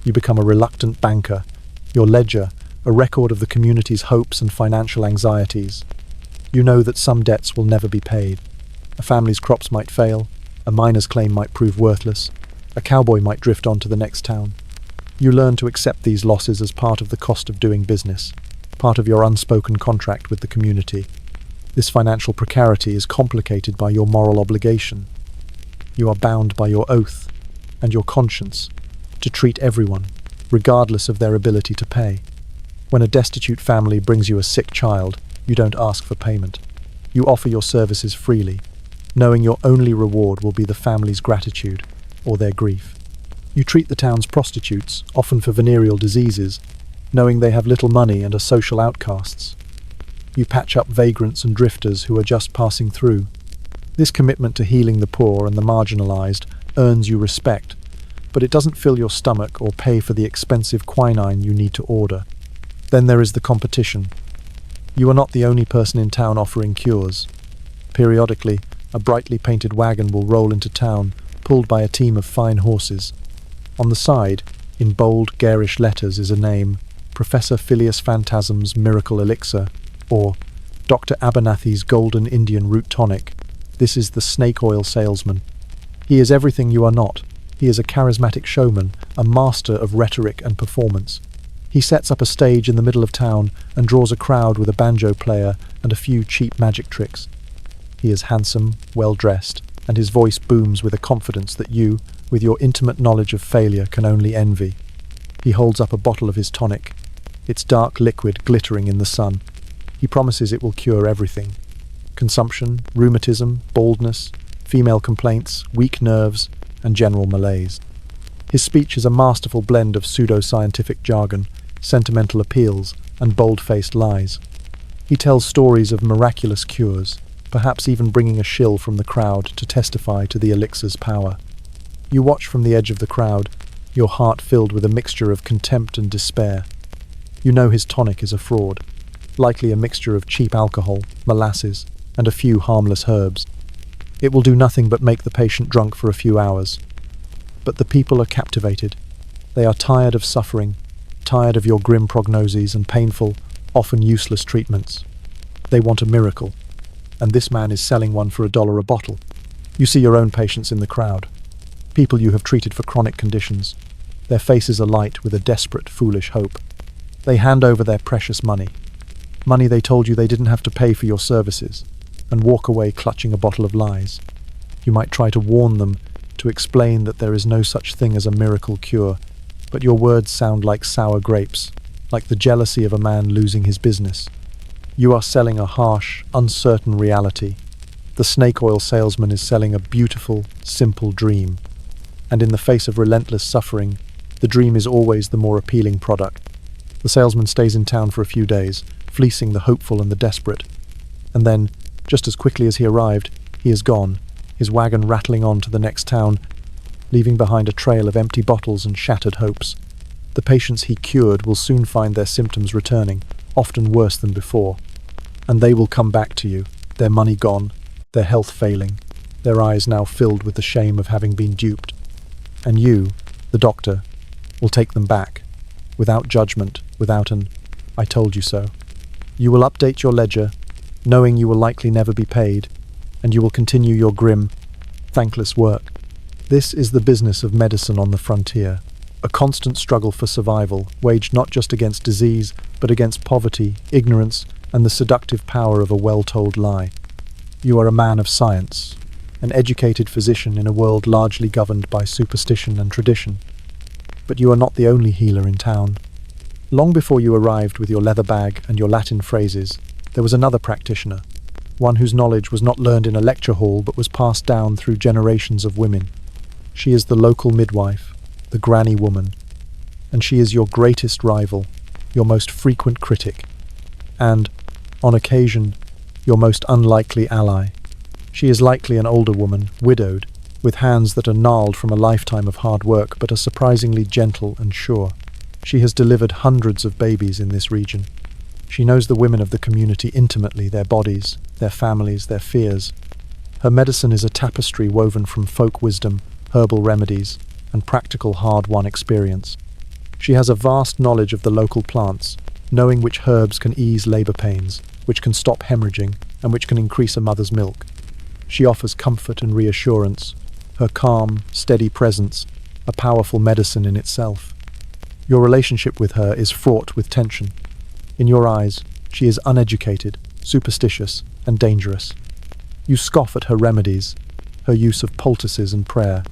You become a reluctant banker, your ledger, a record of the community's hopes and financial anxieties. You know that some debts will never be paid. A family's crops might fail, a miner's claim might prove worthless, a cowboy might drift on to the next town. You learn to accept these losses as part of the cost of doing business, part of your unspoken contract with the community. This financial precarity is complicated by your moral obligation. You are bound by your oath and your conscience to treat everyone, regardless of their ability to pay. When a destitute family brings you a sick child, you don't ask for payment. You offer your services freely, knowing your only reward will be the family's gratitude or their grief. You treat the town's prostitutes, often for venereal diseases, knowing they have little money and are social outcasts. You patch up vagrants and drifters who are just passing through. This commitment to healing the poor and the marginalized earns you respect, but it doesn't fill your stomach or pay for the expensive quinine you need to order. Then there is the competition. You are not the only person in town offering cures. Periodically, a brightly painted wagon will roll into town, pulled by a team of fine horses. On the side, in bold, garish letters, is a name: Professor Phileas Phantasm's Miracle Elixir, or Dr. Abernathy's Golden Indian Root Tonic. This is the snake oil salesman. He is everything you are not. He is a charismatic showman, a master of rhetoric and performance. He sets up a stage in the middle of town and draws a crowd with a banjo player and a few cheap magic tricks. He is handsome, well-dressed, and his voice booms with a confidence that you, with your intimate knowledge of failure, can only envy. He holds up a bottle of his tonic, its dark liquid glittering in the sun. He promises it will cure everything: consumption, rheumatism, baldness, female complaints, weak nerves, and general malaise. His speech is a masterful blend of pseudo-scientific jargon, sentimental appeals, and bold-faced lies. He tells stories of miraculous cures, perhaps even bringing a shill from the crowd to testify to the elixir's power. You watch from the edge of the crowd, your heart filled with a mixture of contempt and despair. You know his tonic is a fraud, likely a mixture of cheap alcohol, molasses, and a few harmless herbs. It will do nothing but make the patient drunk for a few hours. But the people are captivated. They are tired of suffering, tired of your grim prognoses and painful, often useless treatments. They want a miracle, and this man is selling one for $1 a bottle. You see your own patients in the crowd, people you have treated for chronic conditions. Their faces alight with a desperate, foolish hope. They hand over their precious money they told you they didn't have to pay for your services, and walk away clutching a bottle of lies. You might try to warn them, to explain that there is no such thing as a miracle cure, but your words sound like sour grapes, like the jealousy of a man losing his business. You are selling a harsh, uncertain reality. The snake oil salesman is selling a beautiful, simple dream. And in the face of relentless suffering, the dream is always the more appealing product. The salesman stays in town for a few days, fleecing the hopeful and the desperate. And then, just as quickly as he arrived, he is gone, his wagon rattling on to the next town, leaving behind a trail of empty bottles and shattered hopes. The patients he cured will soon find their symptoms returning, often worse than before. And they will come back to you, their money gone, their health failing, their eyes now filled with the shame of having been duped. And you, the doctor, will take them back, without judgment, without an "I told you so." You will update your ledger, knowing you will likely never be paid, and you will continue your grim, thankless work. This is the business of medicine on the frontier, a constant struggle for survival, waged not just against disease, but against poverty, ignorance, and the seductive power of a well-told lie. You are a man of science, an educated physician in a world largely governed by superstition and tradition. But you are not the only healer in town. Long before you arrived with your leather bag and your Latin phrases, there was another practitioner, one whose knowledge was not learned in a lecture hall but was passed down through generations of women. She is the local midwife, the granny woman, and she is your greatest rival, your most frequent critic, and, on occasion, your most unlikely ally. She is likely an older woman, widowed, with hands that are gnarled from a lifetime of hard work but are surprisingly gentle and sure. She has delivered hundreds of babies in this region. She knows the women of the community intimately, their bodies, their families, their fears. Her medicine is a tapestry woven from folk wisdom, herbal remedies, and practical hard-won experience. She has a vast knowledge of the local plants, knowing which herbs can ease labor pains, which can stop hemorrhaging, and which can increase a mother's milk. She offers comfort and reassurance, her calm, steady presence, a powerful medicine in itself. Your relationship with her is fraught with tension. In your eyes, she is uneducated, superstitious, and dangerous. You scoff at her remedies, her use of poultices and prayer.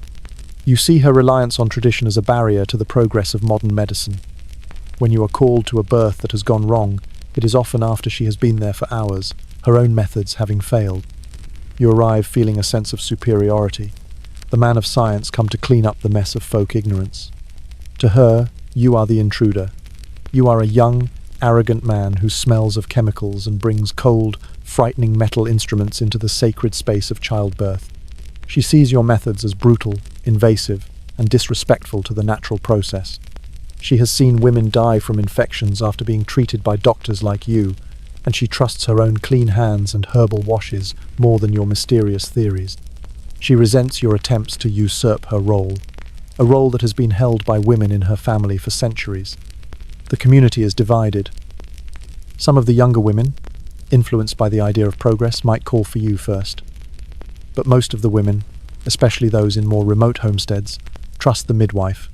You see her reliance on tradition as a barrier to the progress of modern medicine. When you are called to a birth that has gone wrong, it is often after she has been there for hours, her own methods having failed. You arrive feeling a sense of superiority, the man of science come to clean up the mess of folk ignorance. To her, you are the intruder. You are a young, arrogant man who smells of chemicals and brings cold, frightening metal instruments into the sacred space of childbirth. She sees your methods as brutal, invasive, and disrespectful to the natural process. She has seen women die from infections after being treated by doctors like you, and she trusts her own clean hands and herbal washes more than your mysterious theories. She resents your attempts to usurp her role, a role that has been held by women in her family for centuries. The community is divided. Some of the younger women, influenced by the idea of progress, might call for you first. But most of the women, especially those in more remote homesteads, trust the midwife.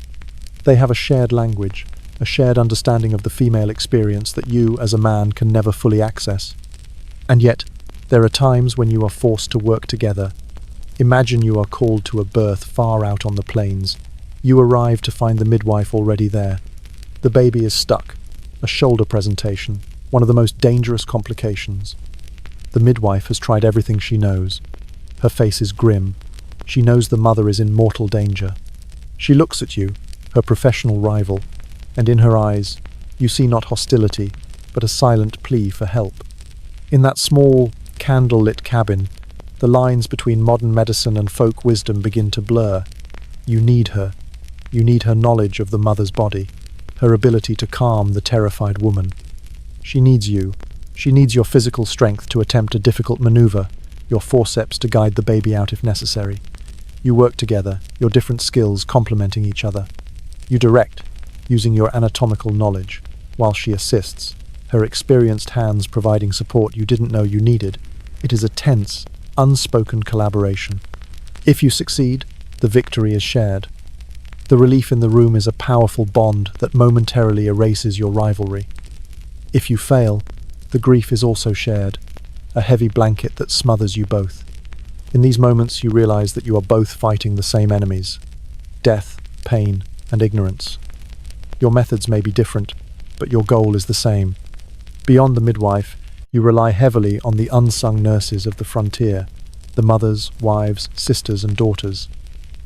They have a shared language, a shared understanding of the female experience that you, as a man, can never fully access. And yet, there are times when you are forced to work together. Imagine you are called to a birth far out on the plains. You arrive to find the midwife already there. The baby is stuck, a shoulder presentation, one of the most dangerous complications. The midwife has tried everything she knows. Her face is grim. She knows the mother is in mortal danger. She looks at you, her professional rival, and in her eyes, you see not hostility, but a silent plea for help. In that small, candle-lit cabin, the lines between modern medicine and folk wisdom begin to blur. You need her. You need her knowledge of the mother's body, her ability to calm the terrified woman. She needs you. She needs your physical strength to attempt a difficult maneuver, your forceps to guide the baby out if necessary. You work together, your different skills complementing each other. You direct, using your anatomical knowledge, while she assists, her experienced hands providing support you didn't know you needed. It is a tense, unspoken collaboration. If you succeed, the victory is shared. The relief in the room is a powerful bond that momentarily erases your rivalry. If you fail, the grief is also shared, a heavy blanket that smothers you both. In these moments, you realize that you are both fighting the same enemies: death, pain, and ignorance. Your methods may be different, but your goal is the same. Beyond the midwife, you rely heavily on the unsung nurses of the frontier, the mothers, wives, sisters, and daughters.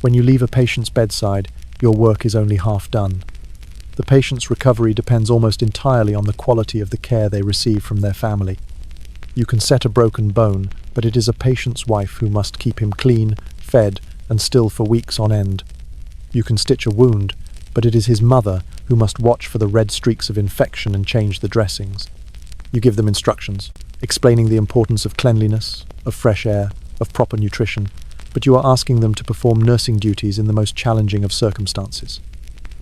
When you leave a patient's bedside, your work is only half done. The patient's recovery depends almost entirely on the quality of the care they receive from their family. You can set a broken bone, but it is a patient's wife who must keep him clean, fed, and still for weeks on end. You can stitch a wound, but it is his mother who must watch for the red streaks of infection and change the dressings. You give them instructions, explaining the importance of cleanliness, of fresh air, of proper nutrition, but you are asking them to perform nursing duties in the most challenging of circumstances.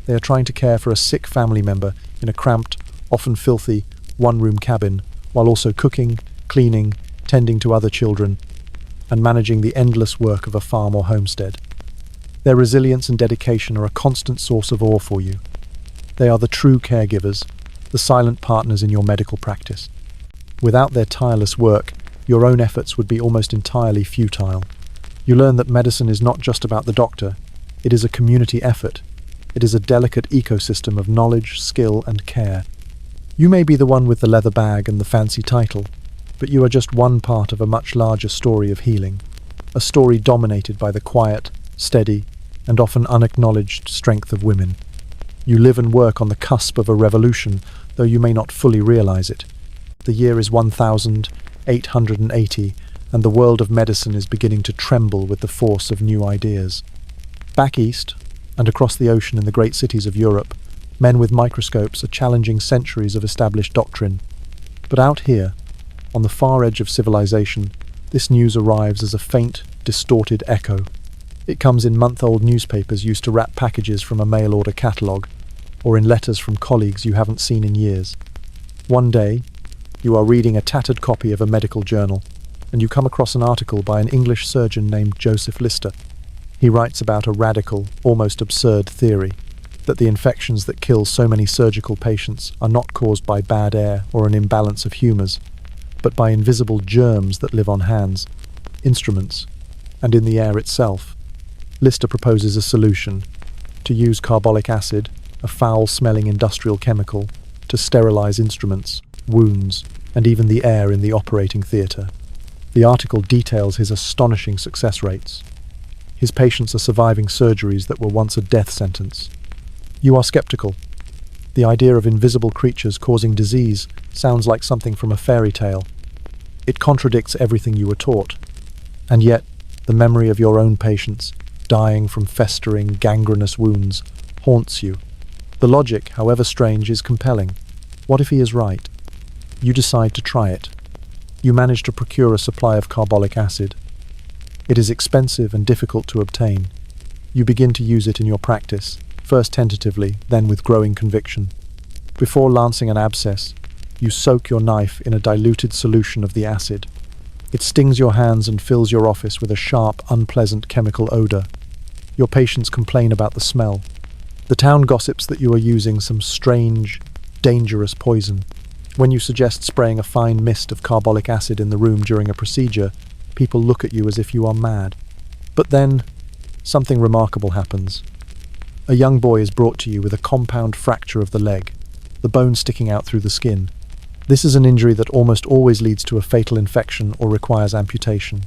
They are trying to care for a sick family member in a cramped, often filthy, one-room cabin, while also cooking, cleaning, tending to other children, and managing the endless work of a farm or homestead. Their resilience and dedication are a constant source of awe for you. They are the true caregivers, the silent partners in your medical practice. Without their tireless work, your own efforts would be almost entirely futile. You learn that medicine is not just about the doctor, it is a community effort. It is a delicate ecosystem of knowledge, skill, and care. You may be the one with the leather bag and the fancy title, but you are just one part of a much larger story of healing, a story dominated by the quiet, steady, and often unacknowledged strength of women. You live and work on the cusp of a revolution, though you may not fully realize it. The year is 1880, and the world of medicine is beginning to tremble with the force of new ideas. Back east, and across the ocean in the great cities of Europe, men with microscopes are challenging centuries of established doctrine. But out here, on the far edge of civilization, this news arrives as a faint, distorted echo. It comes in month-old newspapers used to wrap packages from a mail-order catalogue, or in letters from colleagues you haven't seen in years. One day, you are reading a tattered copy of a medical journal, and you come across an article by an English surgeon named Joseph Lister. He writes about a radical, almost absurd theory, that the infections that kill so many surgical patients are not caused by bad air or an imbalance of humours, but by invisible germs that live on hands, instruments, and in the air itself. Lister proposes a solution: to use carbolic acid, a foul-smelling industrial chemical, to sterilize instruments, wounds, and even the air in the operating theatre. The article details his astonishing success rates. His patients are surviving surgeries that were once a death sentence. You are skeptical. The idea of invisible creatures causing disease sounds like something from a fairy tale. It contradicts everything you were taught. And yet, the memory of your own patients, dying from festering, gangrenous wounds, haunts you. The logic, however strange, is compelling. What if he is right? You decide to try it. You manage to procure a supply of carbolic acid. It is expensive and difficult to obtain. You begin to use it in your practice, first tentatively, then with growing conviction. Before lancing an abscess, you soak your knife in a diluted solution of the acid. It stings your hands and fills your office with a sharp, unpleasant chemical odor. Your patients complain about the smell. The town gossips that you are using some strange, dangerous poison. When you suggest spraying a fine mist of carbolic acid in the room during a procedure, people look at you as if you are mad. But then, something remarkable happens. A young boy is brought to you with a compound fracture of the leg, the bone sticking out through the skin. This is an injury that almost always leads to a fatal infection or requires amputation.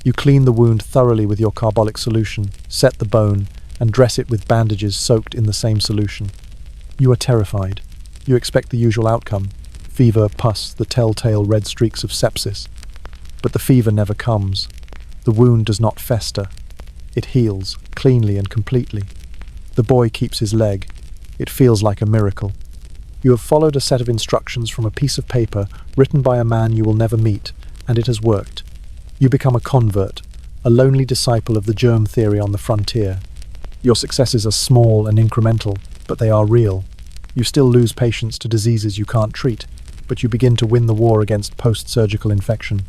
You clean the wound thoroughly with your carbolic solution, set the bone, and dress it with bandages soaked in the same solution. You are terrified. You expect the usual outcome: fever, pus, the telltale red streaks of sepsis. But the fever never comes. The wound does not fester. It heals, cleanly and completely. The boy keeps his leg. It feels like a miracle. You have followed a set of instructions from a piece of paper written by a man you will never meet, and it has worked. You become a convert, a lonely disciple of the germ theory on the frontier. Your successes are small and incremental, but they are real. You still lose patients to diseases you can't treat, but you begin to win the war against post-surgical infection.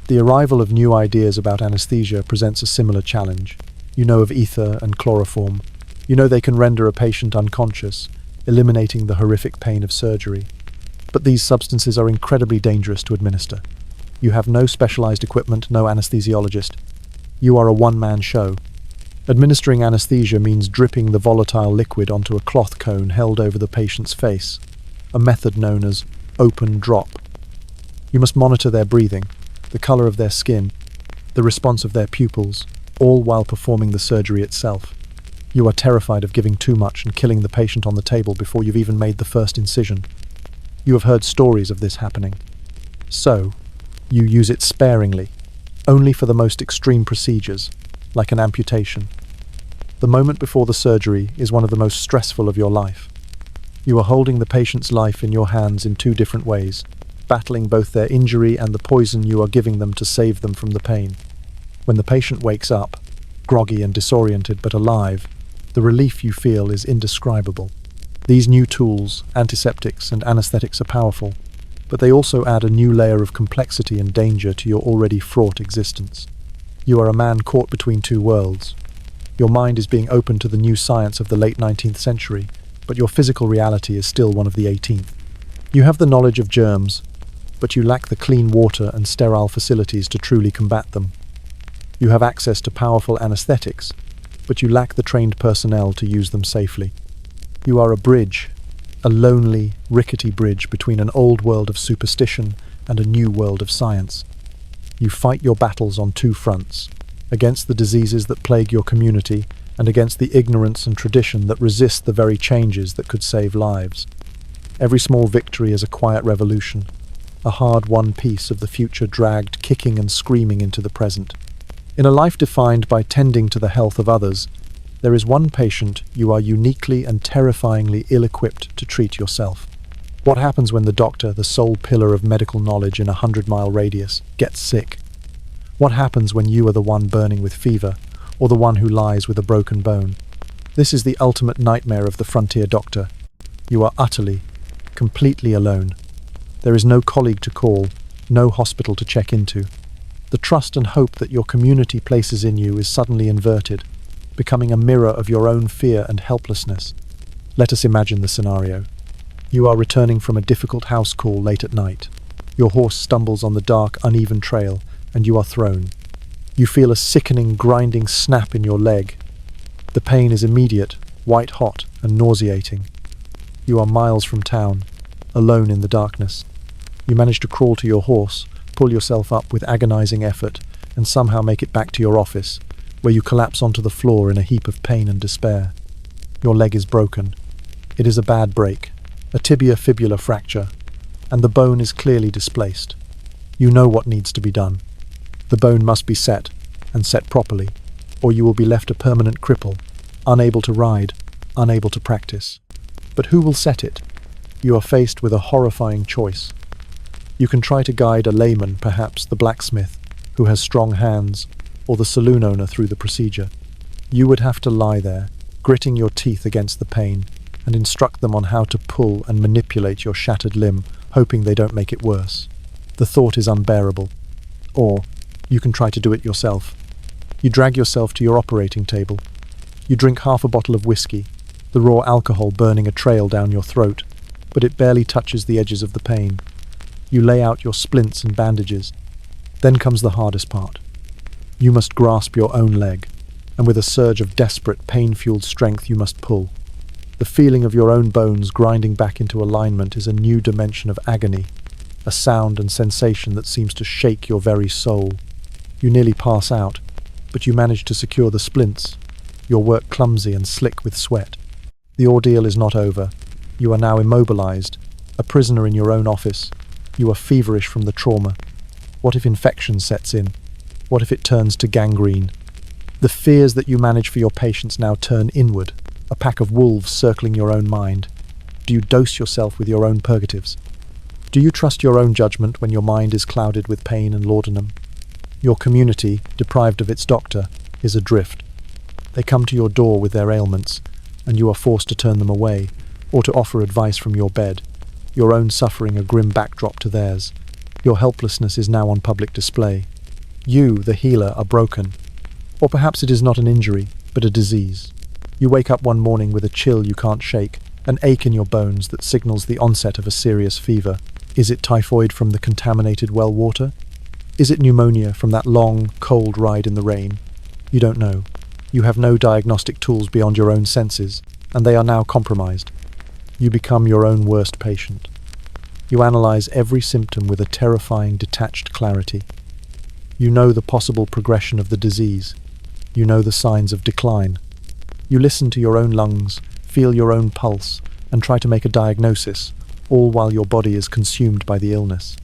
The arrival of new ideas about anesthesia presents a similar challenge. You know of ether and chloroform. You know they can render a patient unconscious, eliminating the horrific pain of surgery. But these substances are incredibly dangerous to administer. You have no specialized equipment, no anesthesiologist. You are a one-man show. Administering anesthesia means dripping the volatile liquid onto a cloth cone held over the patient's face, a method known as open drop. You must monitor their breathing, the color of their skin, the response of their pupils, all while performing the surgery itself. You are terrified of giving too much and killing the patient on the table before you've even made the first incision. You have heard stories of this happening. So, you use it sparingly, only for the most extreme procedures, like an amputation. The moment before the surgery is one of the most stressful of your life. You are holding the patient's life in your hands in two different ways, battling both their injury and the poison you are giving them to save them from the pain. When the patient wakes up, groggy and disoriented but alive, the relief you feel is indescribable. These new tools, antiseptics and anesthetics, are powerful, but they also add a new layer of complexity and danger to your already fraught existence. You are a man caught between two worlds. Your mind is being opened to the new science of the late 19th century, but your physical reality is still one of the 18th. You have the knowledge of germs, but you lack the clean water and sterile facilities to truly combat them. You have access to powerful anesthetics, but you lack the trained personnel to use them safely. You are a bridge, a lonely, rickety bridge between an old world of superstition and a new world of science. You fight your battles on two fronts, against the diseases that plague your community and against the ignorance and tradition that resist the very changes that could save lives. Every small victory is a quiet revolution, a hard-won piece of the future dragged kicking and screaming into the present. In a life defined by tending to the health of others, there is one patient you are uniquely and terrifyingly ill-equipped to treat yourself. What happens when the doctor, the sole pillar of medical knowledge in a 100-mile radius, gets sick? What happens when you are the one burning with fever, or the one who lies with a broken bone? This is the ultimate nightmare of the frontier doctor. You are utterly, completely alone. There is no colleague to call, no hospital to check into. The trust and hope that your community places in you is suddenly inverted, becoming a mirror of your own fear and helplessness. Let us imagine the scenario. You are returning from a difficult house call late at night. Your horse stumbles on the dark, uneven trail, and you are thrown. You feel a sickening, grinding snap in your leg. The pain is immediate, white-hot, and nauseating. You are miles from town, alone in the darkness. You manage to crawl to your horse, pull yourself up with agonizing effort, and somehow make it back to your office, where you collapse onto the floor in a heap of pain and despair. Your leg is broken. It is a bad break, a tibia-fibula fracture, and the bone is clearly displaced. You know what needs to be done. The bone must be set, and set properly, or you will be left a permanent cripple, unable to ride, unable to practice. But who will set it? You are faced with a horrifying choice. You can try to guide a layman, perhaps the blacksmith, who has strong hands, or the saloon owner through the procedure. You would have to lie there, gritting your teeth against the pain, and instruct them on how to pull and manipulate your shattered limb, hoping they don't make it worse. The thought is unbearable. Or, you can try to do it yourself. You drag yourself to your operating table. You drink half a bottle of whiskey, the raw alcohol burning a trail down your throat, but it barely touches the edges of the pain. You lay out your splints and bandages. Then comes the hardest part. You must grasp your own leg, and with a surge of desperate, pain-fueled strength you must pull. The feeling of your own bones grinding back into alignment is a new dimension of agony, a sound and sensation that seems to shake your very soul. You nearly pass out, but you manage to secure the splints, your work clumsy and slick with sweat. The ordeal is not over. You are now immobilized, a prisoner in your own office. You are feverish from the trauma. What if infection sets in? What if it turns to gangrene? The fears that you manage for your patients now turn inward, a pack of wolves circling your own mind. Do you dose yourself with your own purgatives? Do you trust your own judgment when your mind is clouded with pain and laudanum? Your community, deprived of its doctor, is adrift. They come to your door with their ailments, and you are forced to turn them away, or to offer advice from your bed, your own suffering a grim backdrop to theirs. Your helplessness is now on public display. You, the healer, are broken. Or perhaps it is not an injury, but a disease. You wake up one morning with a chill you can't shake, an ache in your bones that signals the onset of a serious fever. Is it typhoid from the contaminated well water? Is it pneumonia from that long, cold ride in the rain? You don't know. You have no diagnostic tools beyond your own senses, and they are now compromised. You become your own worst patient. You analyze every symptom with a terrifying, detached clarity. You know the possible progression of the disease. You know the signs of decline. You listen to your own lungs, feel your own pulse, and try to make a diagnosis, all while your body is consumed by the illness.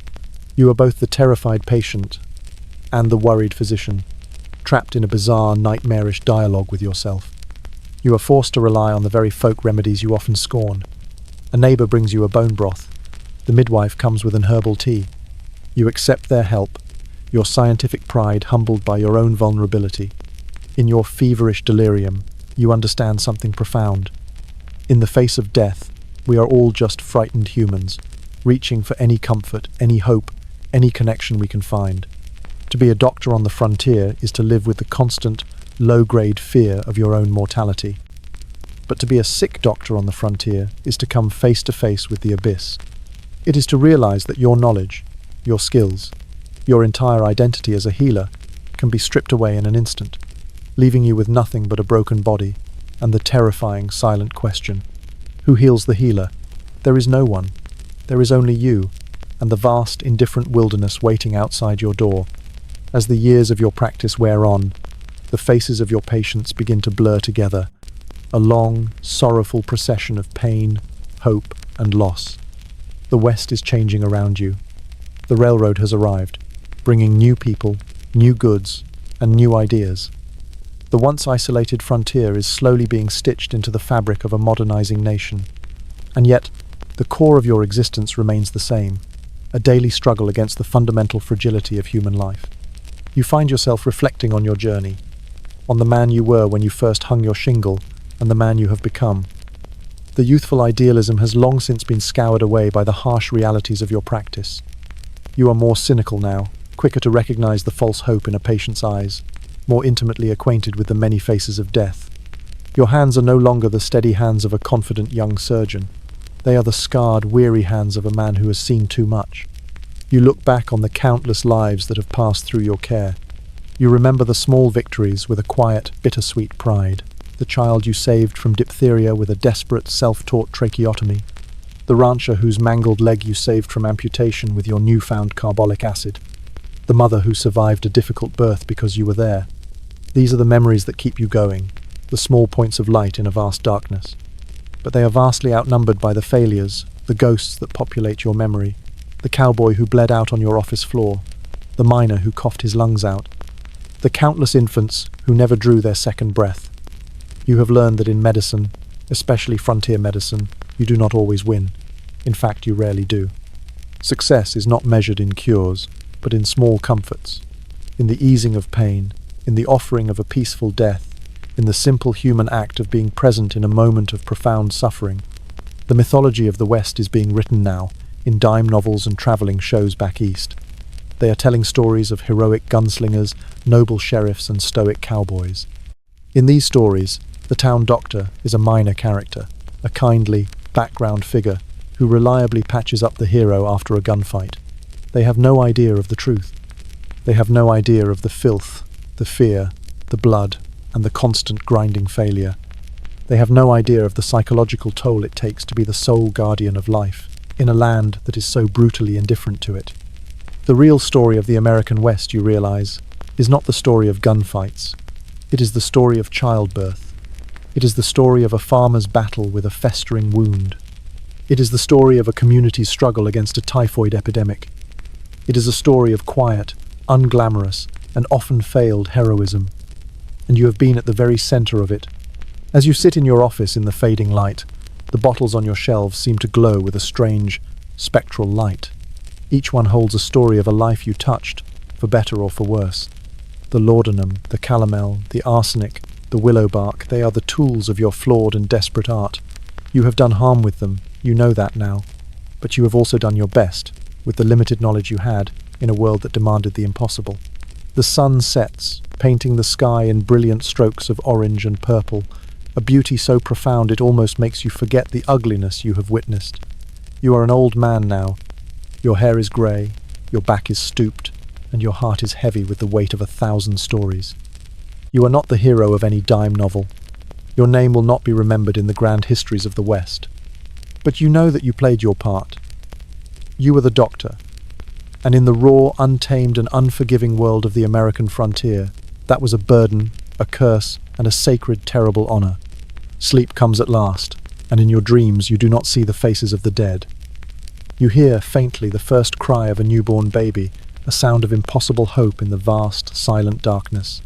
You are both the terrified patient and the worried physician, trapped in a bizarre, nightmarish dialogue with yourself. You are forced to rely on the very folk remedies you often scorn. A neighbour brings you a bone broth. The midwife comes with an herbal tea. You accept their help, your scientific pride humbled by your own vulnerability. In your feverish delirium, you understand something profound. In the face of death, we are all just frightened humans, reaching for any comfort, any hope, any connection we can find. To be a doctor on the frontier is to live with the constant, low-grade fear of your own mortality. But to be a sick doctor on the frontier is to come face to face with the abyss. It is to realize that your knowledge, your skills, your entire identity as a healer can be stripped away in an instant, leaving you with nothing but a broken body and the terrifying silent question, who heals the healer? There is no one. There is only you, and the vast, indifferent wilderness waiting outside your door. As the years of your practice wear on, the faces of your patients begin to blur together, a long, sorrowful procession of pain, hope, and loss. The West is changing around you. The railroad has arrived, bringing new people, new goods, and new ideas. The once isolated frontier is slowly being stitched into the fabric of a modernizing nation. And yet, the core of your existence remains the same, a daily struggle against the fundamental fragility of human life. You find yourself reflecting on your journey, on the man you were when you first hung your shingle, and the man you have become. The youthful idealism has long since been scoured away by the harsh realities of your practice. You are more cynical now, quicker to recognize the false hope in a patient's eyes, more intimately acquainted with the many faces of death. Your hands are no longer the steady hands of a confident young surgeon. They are the scarred, weary hands of a man who has seen too much. You look back on the countless lives that have passed through your care. You remember the small victories with a quiet, bittersweet pride. The child you saved from diphtheria with a desperate, self-taught tracheotomy. The rancher whose mangled leg you saved from amputation with your newfound carbolic acid. The mother who survived a difficult birth because you were there. These are the memories that keep you going, the small points of light in a vast darkness. But they are vastly outnumbered by the failures, the ghosts that populate your memory, the cowboy who bled out on your office floor, the miner who coughed his lungs out, the countless infants who never drew their second breath. You have learned that in medicine, especially frontier medicine, you do not always win. In fact, you rarely do. Success is not measured in cures, but in small comforts, in the easing of pain, in the offering of a peaceful death, in the simple human act of being present in a moment of profound suffering. The mythology of the West is being written now, in dime novels and traveling shows back east. They are telling stories of heroic gunslingers, noble sheriffs, and stoic cowboys. In these stories, the town doctor is a minor character, a kindly, background figure who reliably patches up the hero after a gunfight. They have no idea of the truth. They have no idea of the filth, the fear, the blood, and the constant grinding failure. They have no idea of the psychological toll it takes to be the sole guardian of life in a land that is so brutally indifferent to it. The real story of the American West, you realize, is not the story of gunfights. It is the story of childbirth. It is the story of a farmer's battle with a festering wound. It is the story of a community's struggle against a typhoid epidemic. It is a story of quiet, unglamorous, and often failed heroism. And you have been at the very center of it. As you sit in your office in the fading light, the bottles on your shelves seem to glow with a strange, spectral light. Each one holds a story of a life you touched, for better or for worse. The laudanum, the calomel, the arsenic, the willow bark, they are the tools of your flawed and desperate art. You have done harm with them, you know that now. But you have also done your best, with the limited knowledge you had, in a world that demanded the impossible. The sun sets, painting the sky in brilliant strokes of orange and purple, a beauty so profound it almost makes you forget the ugliness you have witnessed. You are an old man now. Your hair is grey, your back is stooped, and your heart is heavy with the weight of 1,000 stories. You are not the hero of any dime novel. Your name will not be remembered in the grand histories of the West. But you know that you played your part. You were the doctor. And in the raw, untamed, and unforgiving world of the American frontier, that was a burden, a curse, and a sacred, terrible honor. Sleep comes at last, and in your dreams you do not see the faces of the dead. You hear, faintly, the first cry of a newborn baby, a sound of impossible hope in the vast, silent darkness.